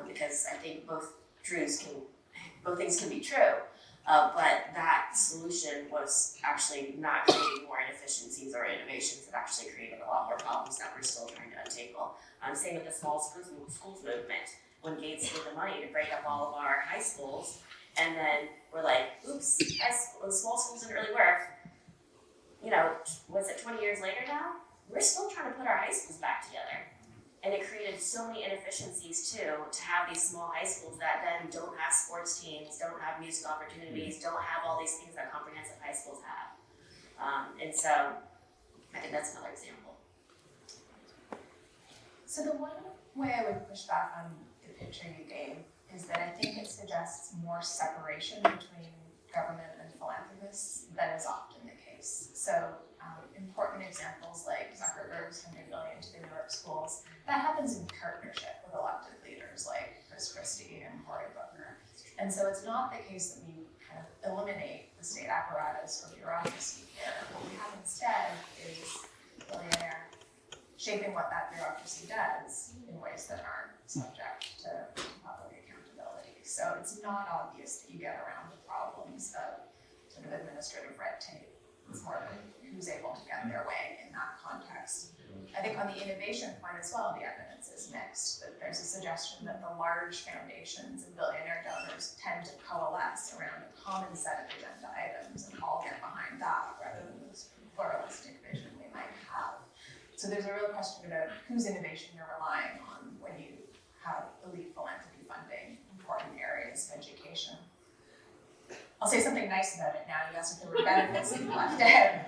G: because I think both things can be true, but that solution was actually not creating more inefficiencies or innovations. It actually created a lot more problems that we're still trying to untangle. Same with the small schools movement. When Gates gave the money to break up all of our high schools, and then we're like, oops, small schools didn't really work. Was it 20 years later now? We're still trying to put our high schools back together. And it created so many inefficiencies too, to have these small high schools that then don't have sports teams, don't have music opportunities, don't have all these things that comprehensive high schools have. And so I think that's another example.
B: So the one way I would push back on the picture you gave is that I think it suggests more separation between government and philanthropists than is often the case. So important examples like Zuckerberg's $100 billion to the New York schools, that happens in partnership with elected leaders like Chris Christie and Cory Booker. And so it's not the case that we kind of eliminate the state apparatus or bureaucracy here. What we have instead is a billionaire shaping what that bureaucracy does in ways that aren't subject to public accountability. So it's not obvious that you get around the problems of sort of administrative red tape. It's more of who's able to get their way in that context. I think on the innovation point as well, the evidence is mixed. That there's a suggestion that the large foundations and billionaire donors tend to coalesce around a common set of agenda items and all get behind that rather than this pluralistic vision we might have. So there's a real question about whose innovation you're relying on when you have elite philanthropy funding important areas of education. I'll say something nice about it now. You asked if there were benefits that you left out.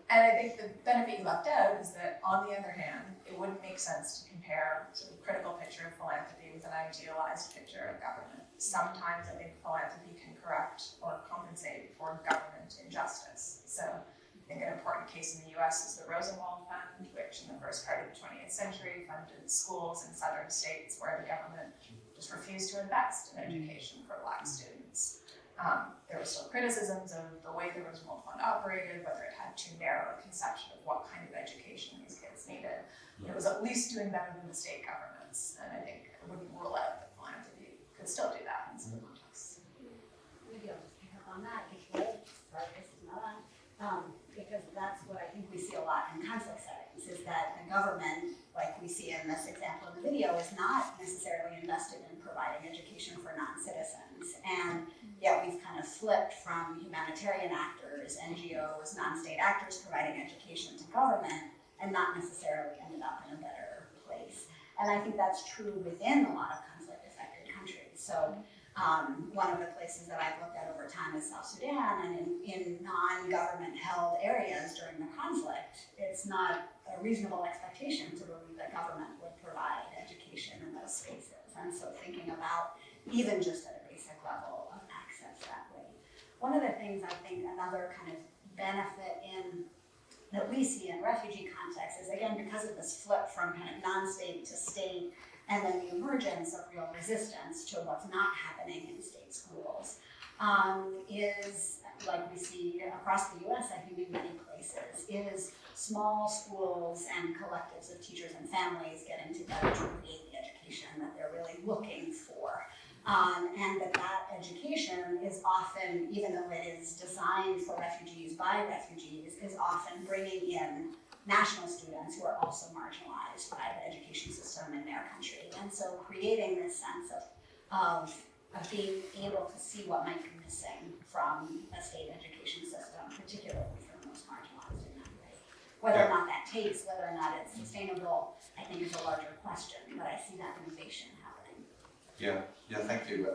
B: And I think the benefit you left out is that, on the other hand, it wouldn't make sense to compare sort of critical picture of philanthropy with an idealized picture of government. Sometimes I think philanthropy can correct or compensate for government injustice. So I think an important case in the US is the Rosenwald Fund, which in the first part of the 20th century funded schools in southern states where the government just refused to invest in education for Black students. There were still criticisms of the way the Rosenwald Fund operated, whether it had too narrow a conception of what kind of education these kids needed. But it was at least doing better than the state governments, and I think it wouldn't
C: government, like we see in this example in the video, is not necessarily invested in providing education for non-citizens. And yet we've kind of flipped from humanitarian actors, NGOs, non-state actors providing education to government, and not necessarily ended up in a better place. And I think that's true within a lot of conflict-affected countries. So one of the places that I've looked at over time is South Sudan, and in non-government held areas during the conflict, it's not a reasonable expectation to believe that government would provide education in those spaces. And so thinking about even just at a basic level of access that way. One of the things I think another kind of benefit that we see in refugee contexts is, again, because of this flip from kind of non-state to state, and then the emergence of real resistance to what's not happening in state schools, is, like we see across the US, I think in many places, is small schools and collectives of teachers and families getting together to create the education that they're really looking for. And that education is often, even though it is designed for refugees by refugees, is often bringing in national students who are also marginalized by the education system in their country. And so creating this sense of being able to see what might be missing from a state education system, particularly for the most marginalized in that way. Whether or not that takes, whether or not it's sustainable, I think is a larger question, but I see that innovation happening.
H: Yeah, thank you.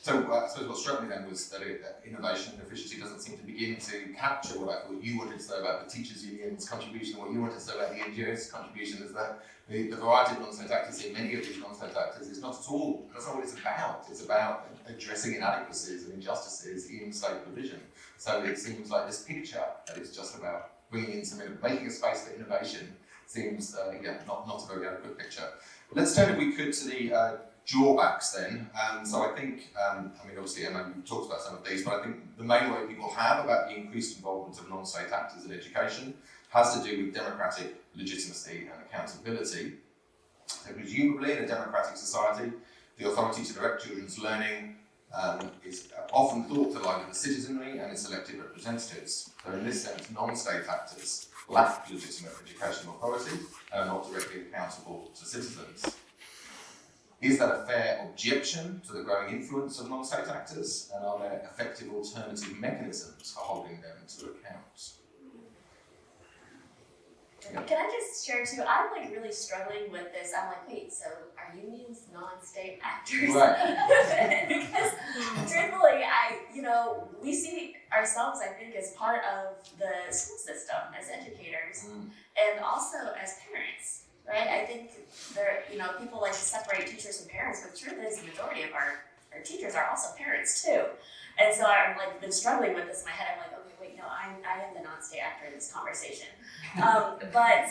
H: So I suppose what struck me then was that innovation and efficiency doesn't seem to begin to capture what I thought you wanted to say about the teachers' union's contribution, what you wanted to say about the NGOs' contribution, is that the variety of non-state actors in many of these non-state actors is not at all, that's not what it's about. It's about addressing inadequacies and injustices in state provision. So it seems like this picture that it's just about bringing in making a space for innovation seems, not a very adequate picture. Let's turn, if we could, to the drawbacks then. So I think, obviously Emma, you talked about some of these, but I think the main worry people have about the increased involvement of non-state actors in education has to do with democratic legitimacy and accountability. So presumably in a democratic society, the authority to direct children's learning is often thought to lie with the citizenry and its elected representatives. So in this sense, non-state actors lack legitimate educational authority and are not directly accountable to citizens. Is that a fair objection to the growing influence of non-state actors, and are there effective alternative mechanisms for holding them to account? Yeah.
G: Can I just share too, I'm really struggling with this. I'm like, wait, so are unions non-state actors?
H: Right.
G: Because truthfully, we see ourselves, I think, as part of the school system as educators and also as parents. Right, I think people like to separate teachers from parents, but the truth is the majority of our teachers are also parents too. And so I've been struggling with this in my head. I'm like, okay, wait, no, I am the non-state actor in this conversation. But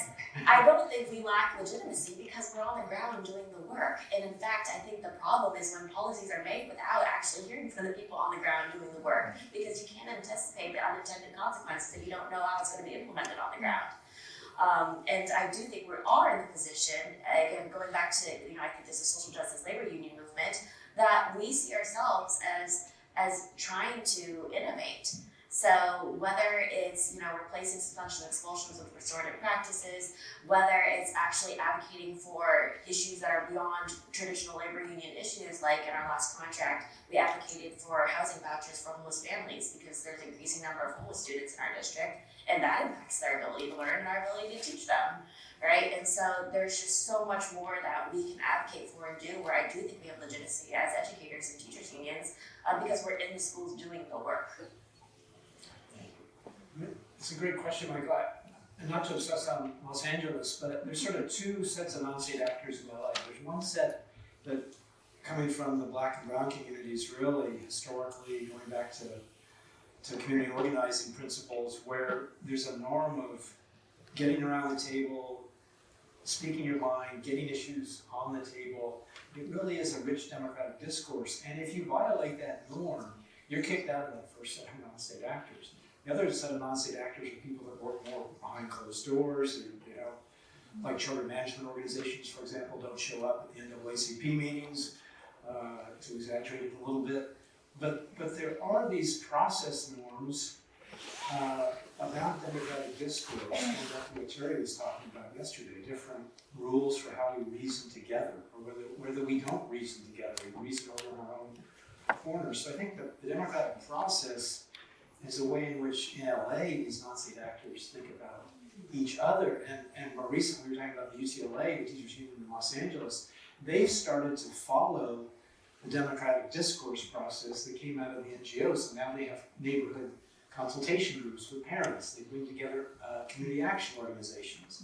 G: I don't think we lack legitimacy because we're on the ground doing the work. And in fact, I think the problem is when policies are made without actually hearing from the people on the ground doing the work, because you can't anticipate the unintended consequences if you don't know how it's going to be implemented on the ground. And I do think we are in the position, again, going back to, I think this is social justice labor union movement, that we see ourselves as trying to innovate. So whether it's, replacing functional expulsions with restorative practices, whether it's actually advocating for issues that are beyond traditional labor union issues, like in our last contract, we advocated for housing vouchers for homeless families because there's an increasing number of homeless students in our district. And that impacts their ability to learn and our ability to teach them, right? And so there's just so much more that we can advocate for and do, where I do think we have legitimacy as educators and teachers unions because we're in the schools doing the work.
A: It's a great question, Michael. And not to obsess on Los Angeles, but there's sort of two sets of non-state actors in LA. There's one set that, coming from the Black and Brown communities, really historically going back to community organizing principles, where there's a norm of getting around the table, speaking your mind, getting issues on the table. It really is a rich democratic discourse. And if you violate that norm, you're kicked out of that first set of non-state actors. The other set of non-state actors are people that work more behind closed doors, and, like children management organizations, for example, don't show up at the NAACP meetings, to exaggerate it a little bit. But there are these process norms about democratic discourse, and what Terry was talking about yesterday, different rules for how we reason together, or whether we don't reason together, we reason over in our own corners. So I think the democratic process is a way in which in LA these non-state actors think about each other. And more recently we were talking about the UCLA, the Teachers Union in Los Angeles. They've started to follow the democratic discourse process that came out of the NGOs. So now they have neighborhood consultation groups with parents. They bring together community action organizations.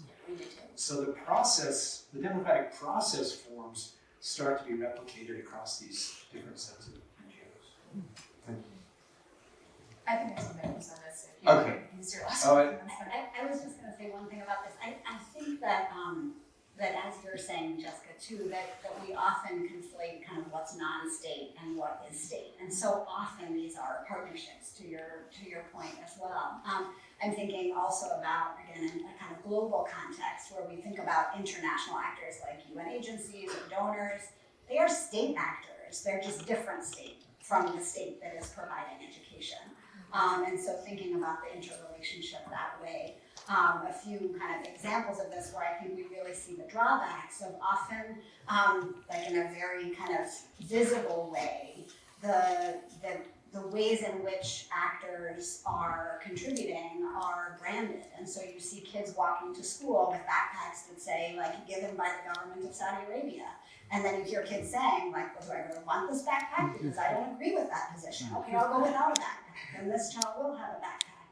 A: So the process, the democratic process forms start to be replicated across these different sets of NGOs.
H: Thank you.
B: I think there's some notes on this. If
H: Okay.
B: Use your last
H: Oh,
B: one.
C: I was just gonna say one thing about this. I think that, that as you're saying, Jessica, too, that we often conflate kind of what's non-state and what is state. And so often these are partnerships, to your point as well. I'm thinking also about, again, in a kind of global context where we think about international actors like UN agencies or donors. They are state actors. They're just different state from the state that is providing education. And so thinking about the interrelationship that way. A few kind of examples of this where I think we really see the drawbacks of often, like in a very kind of visible way, the ways in which actors are contributing are branded. And so you see kids walking to school with backpacks that say, like, given by the government of Saudi Arabia. And then you hear kids saying, like, well, do I really want this backpack? Because I don't agree with that position. Okay, I'll go without a backpack. And this child will have a backpack.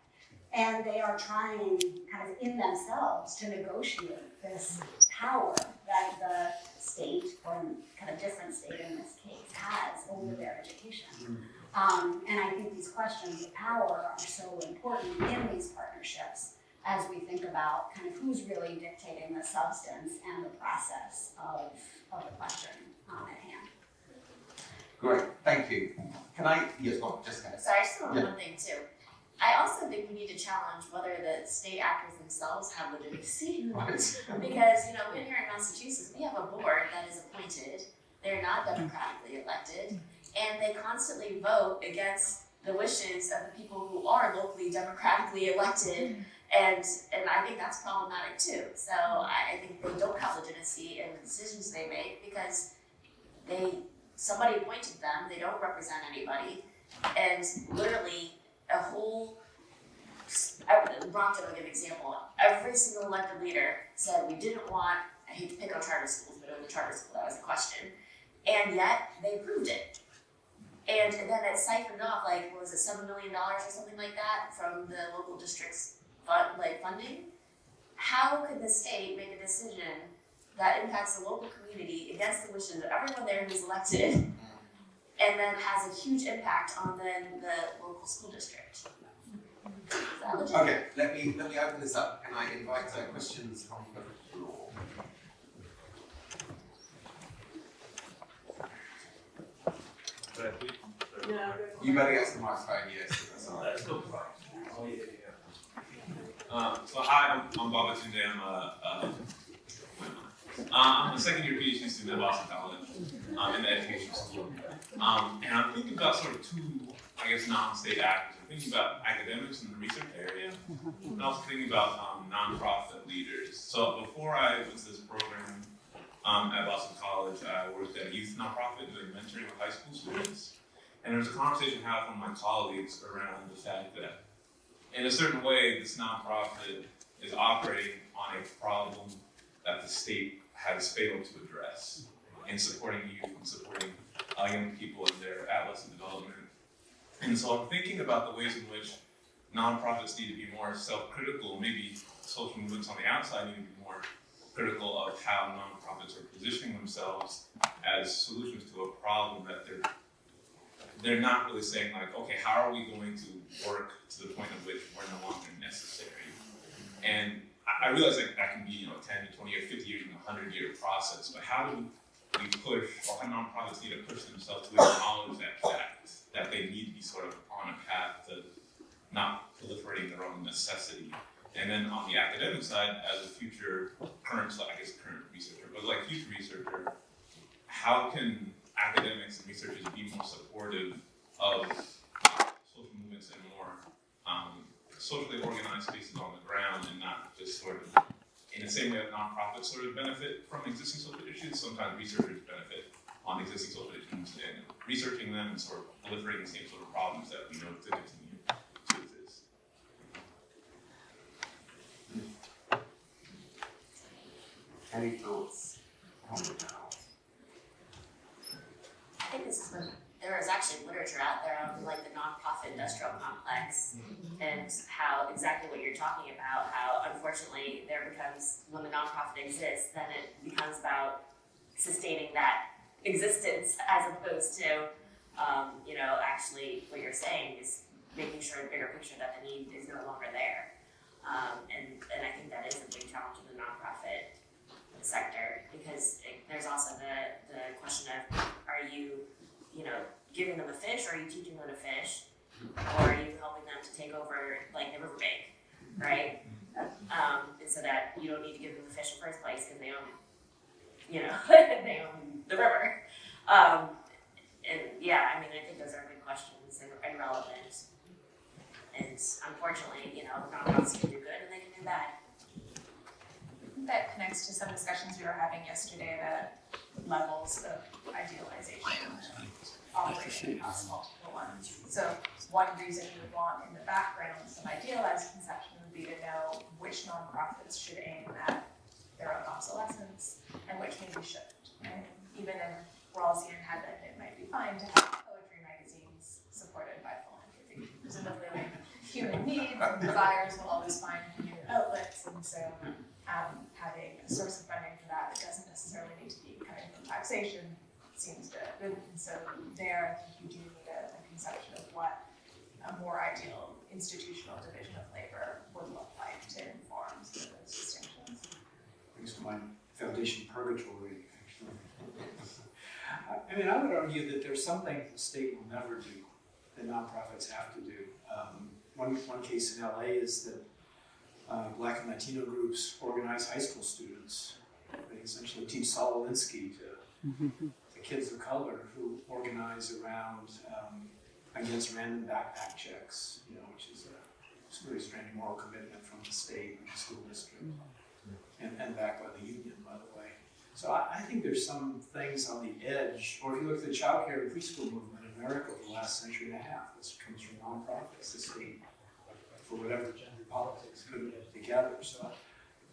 C: And they are trying kind of in themselves to negotiate this power that the state, or kind of different state in this case, has over their education. And I think these questions of power are so important in these partnerships as we think about kind of who's really dictating the substance and the process of the question at hand.
H: Great, thank you. Can I, yes, go on, Jessica.
G: Sorry, I just want one thing too. I also think we need to challenge whether the state actors themselves have legitimacy.
H: Right.
G: Because, in here in Massachusetts, we have a board that is appointed, they're not democratically elected, and they constantly vote against the wishes of the people who are locally democratically elected, and I think that's problematic too. So I think they don't have legitimacy in the decisions they make because somebody appointed them, they don't represent anybody, and literally a whole, Ron will give an example, every single elected leader said we didn't want, I hate to pick on charter schools, but it was a charter school, that was a question, and yet they approved it. And then it siphoned off, like, what was it, $7 million or something like that from the local district's funding? How could the state make a decision that impacts the local community against the wishes of everyone there who's elected, and then has a huge impact on then the local school district? Is that legit?
H: Okay, let me open this up. Can I invite questions from the floor? You better get some microphone, yes. That's all right.
K: So hi, I'm Baba Tunde. I'm a second year PhD student at Boston College in the education school. And I'm thinking about sort of two, non-state actors. I'm thinking about academics in the research area, and also thinking about nonprofit leaders. So before I was this program at Boston College, I worked at a youth nonprofit doing mentoring with high school students. And there was a conversation I had with my colleagues around the fact that in a certain way, this nonprofit is operating on a problem that the state has failed to address in supporting youth and supporting young people in their adolescent development. And so I'm thinking about the ways in which nonprofits need to be more self-critical. Maybe social movements on the outside need to be more critical of how nonprofits are positioning themselves as solutions to a problem that they're not really saying, like, okay, how are we going to work to the point at which we're no longer necessary? And I realize that can be 10 to 20 or 50 years, 100-year process, but how do we push, or how nonprofits need to push themselves to acknowledge that they need to be sort of on a path to not proliferating their own necessity? And then on the academic side, as a future current researcher, but like youth researcher, how can academics and researchers be more supportive of social movements in more socially organized spaces on the ground and not just sort of in the same way that nonprofits sort of benefit from existing social issues. Sometimes researchers benefit on existing social issues and researching them and sort of proliferating the same sort of problems that we know to continue to exist.
H: Any thoughts?
G: I think this is when there is actually literature out there on like the nonprofit industrial complex and how exactly what you're talking about, how unfortunately there becomes, when the nonprofit exists, then it becomes about sustaining that existence as opposed to, actually what you're saying is making sure the bigger picture that the need is no longer there. And I think that is a big challenge in the nonprofit sector because there's also the question of, are you giving them a fish, or are you teaching them to fish, or are you helping them to take over like the riverbank, right? And so that you don't need to give them the fish in the first place because they own, they own the river. And yeah, I mean, I think those are good questions and relevant. And unfortunately, nonprofits can do good and they can do bad.
B: That connects to some discussions we were having yesterday about levels of idealization operating across multiple ones. So one reason you would want in the background some idealized conception would be to know which nonprofits should aim at their own obsolescence and which maybe shouldn't. And even in Rawlsian heaven, it might be fine to have poetry magazines supported by philanthropy. Presumably, like, human needs and desires will always find new outlets, and so having a source of funding for that doesn't necessarily need to be coming from taxation seems good. And so there, I think you do need a conception of what a more ideal institutional division of labor would look like to inform some of those distinctions.
A: Brings to mind foundation purgatory. I mean, I would argue that there's some things the state will never do that nonprofits have to do. One case in LA is that Black and Latino groups organize high school students. They essentially teach Saul Alinsky to kids of color who organize around against random backpack checks, which is a really strange moral commitment from the state and the school district, and backed by the union, by the way. So I think there's some things on the edge, or if you look at the child care and preschool movement in America over the last century and a half, this comes from nonprofits. The state, for whatever gender politics, couldn't get it together. So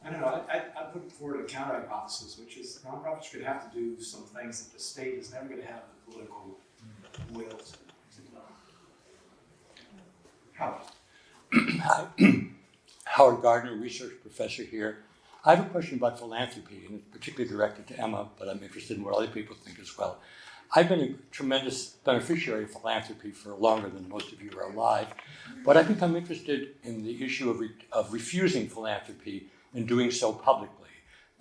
A: I don't know, I put forward a counter hypothesis, which is nonprofits could have to do some things that the state is never going to have the political will to do.
H: Howard.
L: Howard Gardner, research professor here. I have a question about philanthropy, and it's particularly directed to Emma, but I'm interested in what other people think as well. I've been a tremendous beneficiary of philanthropy for longer than most of you are alive, but I've become interested in the issue of refusing philanthropy and doing so publicly.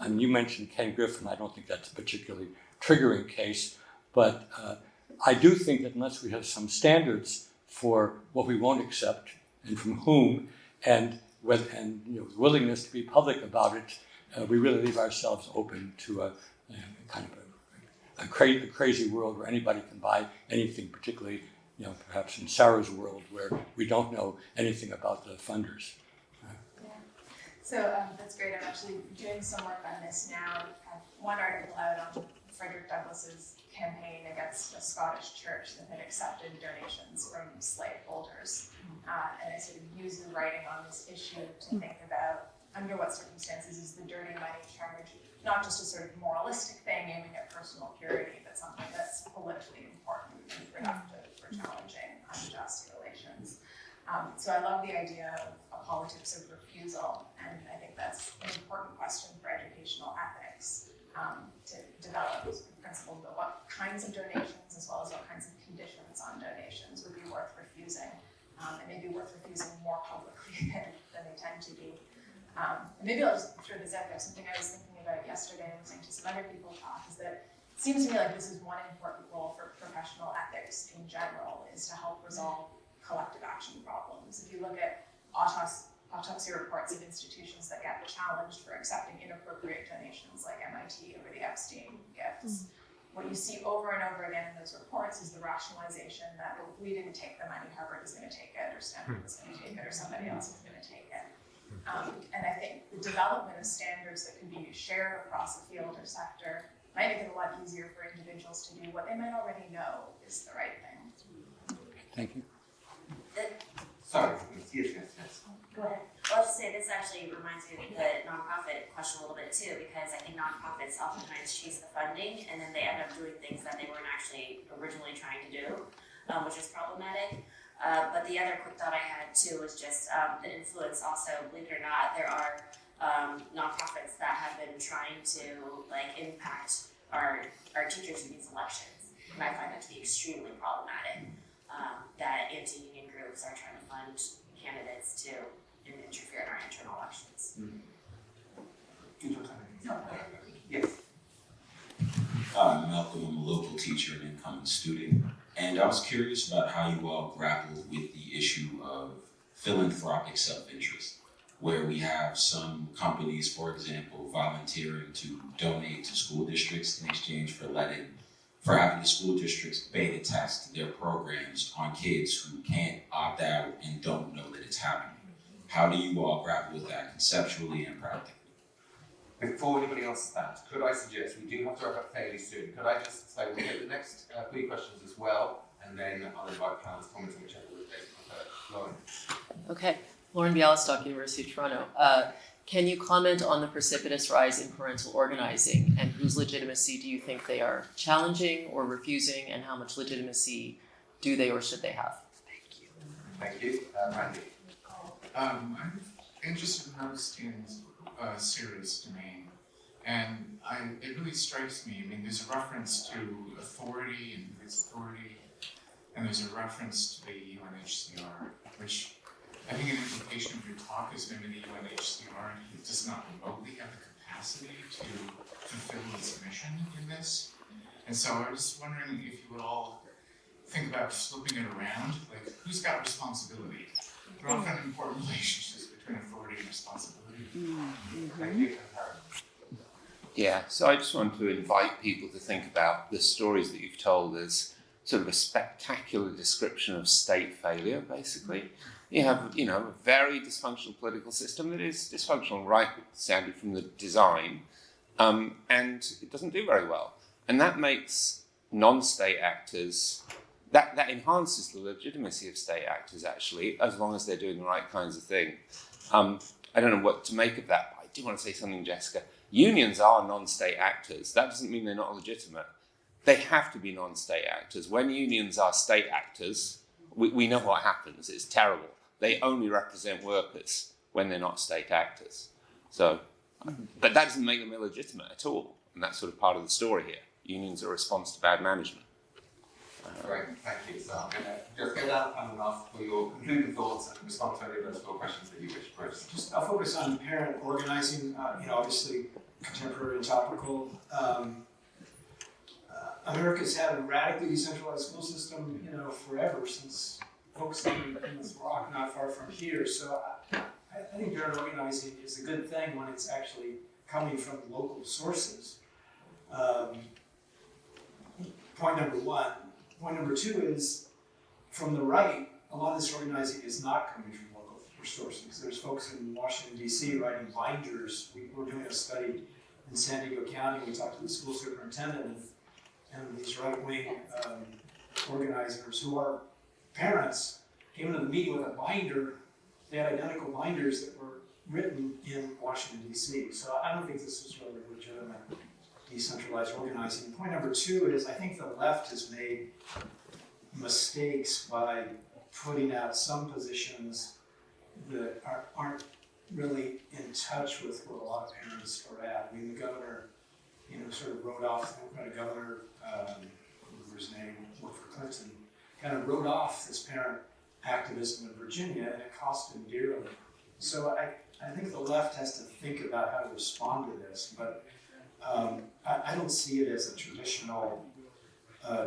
L: You mentioned Ken Griffin. I don't think that's a particularly triggering case, but I do think that unless we have some standards for what we won't accept and from whom, and willingness to be public about it, we really leave ourselves open to a kind of a crazy world where anybody can buy anything, particularly, perhaps in Sarah's world where we don't know anything about the funders.
B: So that's great. I'm actually doing some work on this now. I have one article out on Frederick Douglass's campaign against a Scottish church that had accepted donations from slave holders. And I sort of use the writing on this issue to think about under what circumstances is the dirty money charge not just a sort of moralistic thing aiming at personal purity, but something that's politically important and productive for challenging unjust relations. So I love the idea of a politics of refusal, and I think that's an important question for educational ethics, to develop principles about what kinds of donations as well as what kinds of conditions on donations would be worth refusing, and maybe worth refusing more publicly than they tend to be. And maybe I'll just throw this out there. Something I was thinking about yesterday and listening to some other people talk is that it seems to me like this is one important role for professional ethics in general, is to help resolve collective action problems. If you look at autopsy reports of institutions that get challenged for accepting inappropriate donations like MIT over the Epstein gifts, what you see over and over again in those reports is the rationalization that well, if we didn't take the money, Harvard is going to take it, or Stanford is going to take it, or somebody else is going to take it. And I think the development of standards that can be shared across a field or sector might make it a lot easier for individuals to do what they might already know is the right thing.
L: Thank you.
H: Sorry, yes.
G: Go ahead. Well, I'll just say this actually reminds me of the nonprofit question a little bit too, because I think nonprofits oftentimes chase the funding and then they end up doing things that they weren't actually originally trying to do, which is problematic. But the other quick thought I had too was just the influence also, believe it or not, there are nonprofits that have been trying to like impact our teachers' union elections. And I find that to be extremely problematic, that anti-union groups are trying to fund candidates to interfere in our internal elections.
H: Yes.
M: Malcolm, I'm a local teacher and incoming student, and I was curious about how you all grappled with the issue of philanthropic self-interest, where we have some companies, for example, volunteering to donate to school districts in exchange for having the school districts beta test their programs on kids who can't opt out and don't know that it's happening. How do you all grapple with that conceptually and practically?
H: Before anybody else that, could I suggest, we do have to wrap up fairly soon, could I just say we'll get the next 3 questions as well, and then I'll invite panelists to comment on whichever would they prefer. Lauren.
J: Okay, Lauren Bialystock, University of Toronto. Can you comment on the precipitous rise in parental organizing, and whose legitimacy do you think they are challenging or refusing, and how much legitimacy do they or should they have? Thank you.
H: Thank you. Randy.
N: I'm interested in understanding Sarah's domain, and it really strikes me. I mean, there's a reference to authority and its authority, and there's a reference to the UNHCR, which I think an implication of your talk is maybe the UNHCR does not remotely have the capacity to fulfill its mission in this. And so I was just wondering if you would all think about flipping it around, like who's got responsibility? There are often important relationships between authority and responsibility.
H: Thank you.
O: Yeah, so I just want to invite people to think about the stories that you've told as sort of a spectacular description of state failure, basically. You have, a very dysfunctional political system that is dysfunctional right sounded from the design, and it doesn't do very well. And that makes non-state actors, that enhances the legitimacy of state actors, actually, as long as they're doing the right kinds of thing. I don't know what to make of that, but I do want to say something, Jessica. Unions are non-state actors. That doesn't mean they're not legitimate. They have to be non-state actors. When unions are state actors, we know what happens. It's terrible. They only represent workers when they're not state actors. So, but that doesn't make them illegitimate at all. And that's sort of part of the story here. Unions are a response to bad management.
H: Great, thank you. So I'm going to just go down and ask for your concluding thoughts and respond to any of those 4 questions that you wish, Bruce.
A: Just I'll focus on parent organizing, obviously contemporary and topical. America's had a radically decentralized school system, forever, since folks in Plymouth Rock, not far from here. So I think parent organizing is a good thing when it's actually coming from local sources. Point number 1. Point number 2 is, from the right, a lot of this organizing is not coming from local sources. There's folks in Washington, D.C. writing binders. We're doing a study in San Diego County. We talked to the school superintendent and these right-wing organizers who are parents came into the meeting with a binder. They had identical binders that were written in Washington, D.C. So I don't think this is really legitimate decentralized organizing. Point number 2 is I think the left has made mistakes by putting out some positions that aren't really in touch with what a lot of parents are at. I mean, the governor, sort of wrote off, the governor, his name, worked for Clinton, kind of wrote off this parent activism in Virginia, and it cost him dearly. So I think the left has to think about how to respond to this, but I don't see it as a traditional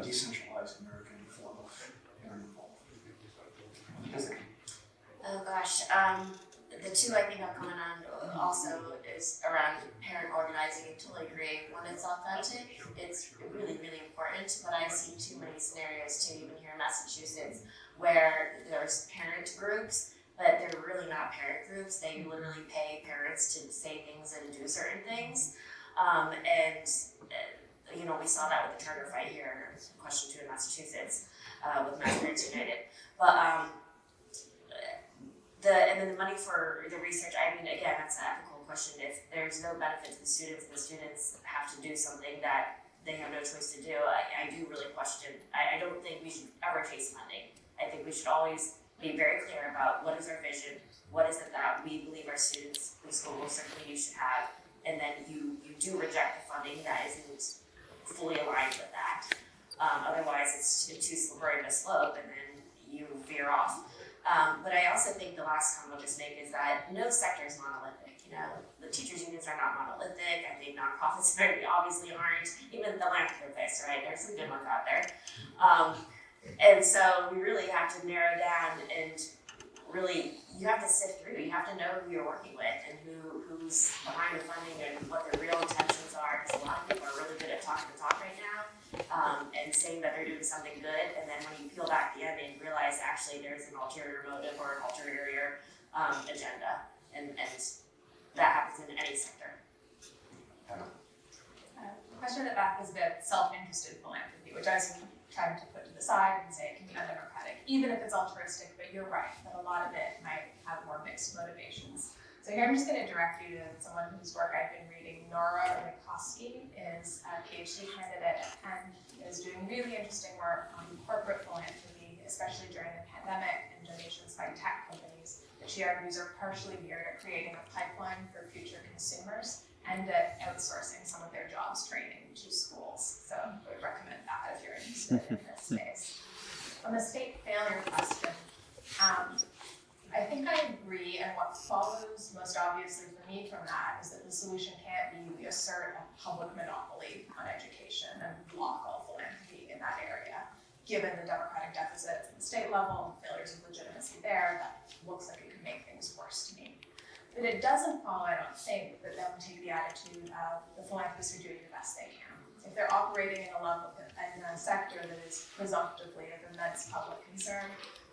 A: decentralized American form of parent involvement.
G: Oh gosh, the two I think I'll comment on also is around parent organizing and totally agree. When it's authentic, it's really, really important, but I see too many scenarios too, even here in Massachusetts, where there's parent groups, but they're really not parent groups. They literally pay parents to say things and do certain things. We saw that with the Turner fight here, question 2 in Massachusetts, with Mass Parents United. But and then the money for the research, I mean, again, that's an ethical question. If there's no benefit to the students have to do something that they have no choice to do. I do really question. I don't think we should ever chase funding. I think we should always be very clear about what is our vision, what is it that we believe our students in school will certainly should have, and then you do reject the funding that isn't fully aligned with that. Otherwise, it's too slippery of a slope, and then you veer off. But I also think the last comment I'll just make is that no sector is monolithic. The teachers' unions are not monolithic. I think nonprofits obviously aren't. Even philanthropists, right? There's some good ones out there. And so we really have to narrow down, and really you have to sift through. You have to know who you're working with and who's behind the funding and what their real intentions are. Because a lot of people are really good at talking the talk right now and saying that they're doing something good. And then when you peel back the onion, you realize actually there's an ulterior motive or an ulterior agenda. And that happens in any sector.
B: The question at the back was about self-interested philanthropy, which I was trying to put to the side and say it can be undemocratic, even if it's altruistic, but you're right, that a lot of it might have more mixed motivations. So here I'm just going to direct you to someone whose work I've been reading. Nora Rikoski is a PhD candidate at Penn, is doing really interesting work on corporate philanthropy, especially during the pandemic, and donations by tech companies that she argues are partially geared at creating a pipeline for future consumers and at outsourcing some of their jobs training to schools. So I would recommend that if you're interested in this space. On the state failure question, I think I agree, and what follows most obviously for me from that is that the solution can't be we assert a public monopoly on education and block all philanthropy in that area. Given the democratic deficits at the state level, failures of legitimacy there, that looks like it could make things worse to me. But it doesn't follow, I don't think, that they'll take the attitude of the philanthropists are doing the best they can. If they're operating in a sector that is presumptively of immense public concern,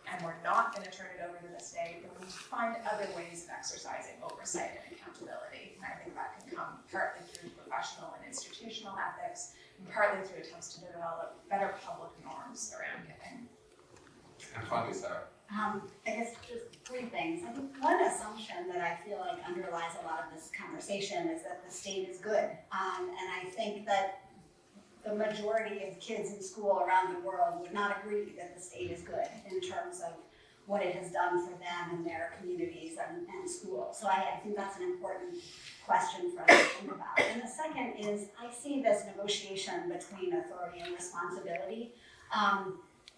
B: and we're not going to turn it over to the state, then we need to find other ways of exercising oversight and accountability. And I think that can come partly through professional and institutional ethics, and partly through attempts to develop better public norms around giving.
H: And finally, Sarah.
C: I guess just 3 things. I think one assumption that I feel like underlies a lot of this conversation is that the state is good. And I think that the majority of kids in school around the world would not agree that the state is good in terms of what it has done for them and their communities and schools. So I think that's an important question for us to think about. And the second is, I see this negotiation between authority and responsibility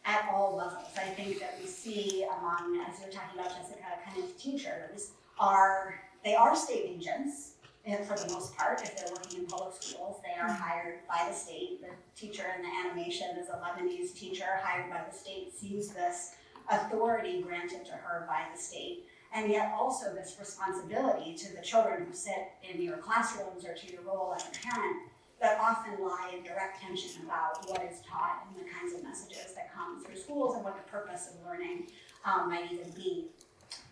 C: at all levels. I think that we see among, as you're talking about, Jessica, kind of teachers they are state agents. And for the most part, if they're working in public schools, they are hired by the state. The teacher in the animation is a Lebanese teacher hired by the state, sees this authority granted to her by the state, and yet also this responsibility to the children who sit in your classrooms or to your role as a parent that often lie in direct tension about what is taught and the kinds of messages that come through schools and what the purpose of learning might even be.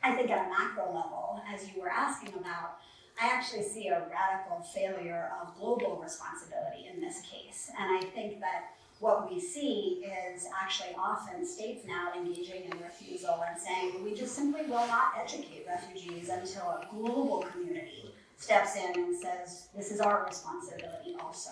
C: I think at a macro level, as you were asking about, I actually see a radical failure of global responsibility in this case. And I think that what we see is actually often states now engaging in refusal and saying, we just simply will not educate refugees until a global community steps in and says, this is our responsibility also.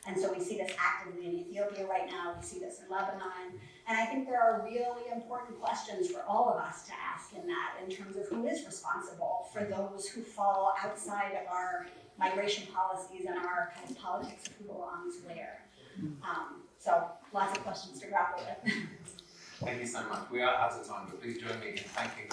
C: And so we see this actively in Ethiopia right now, we see this in Lebanon, and I think there are really important questions for all of us to ask in that, in terms of who is responsible for those who fall outside of our migration policies and our kind of politics of who belongs where. So lots of questions to grapple with.
H: Thank you so much. We are out of time, but please join me in thanking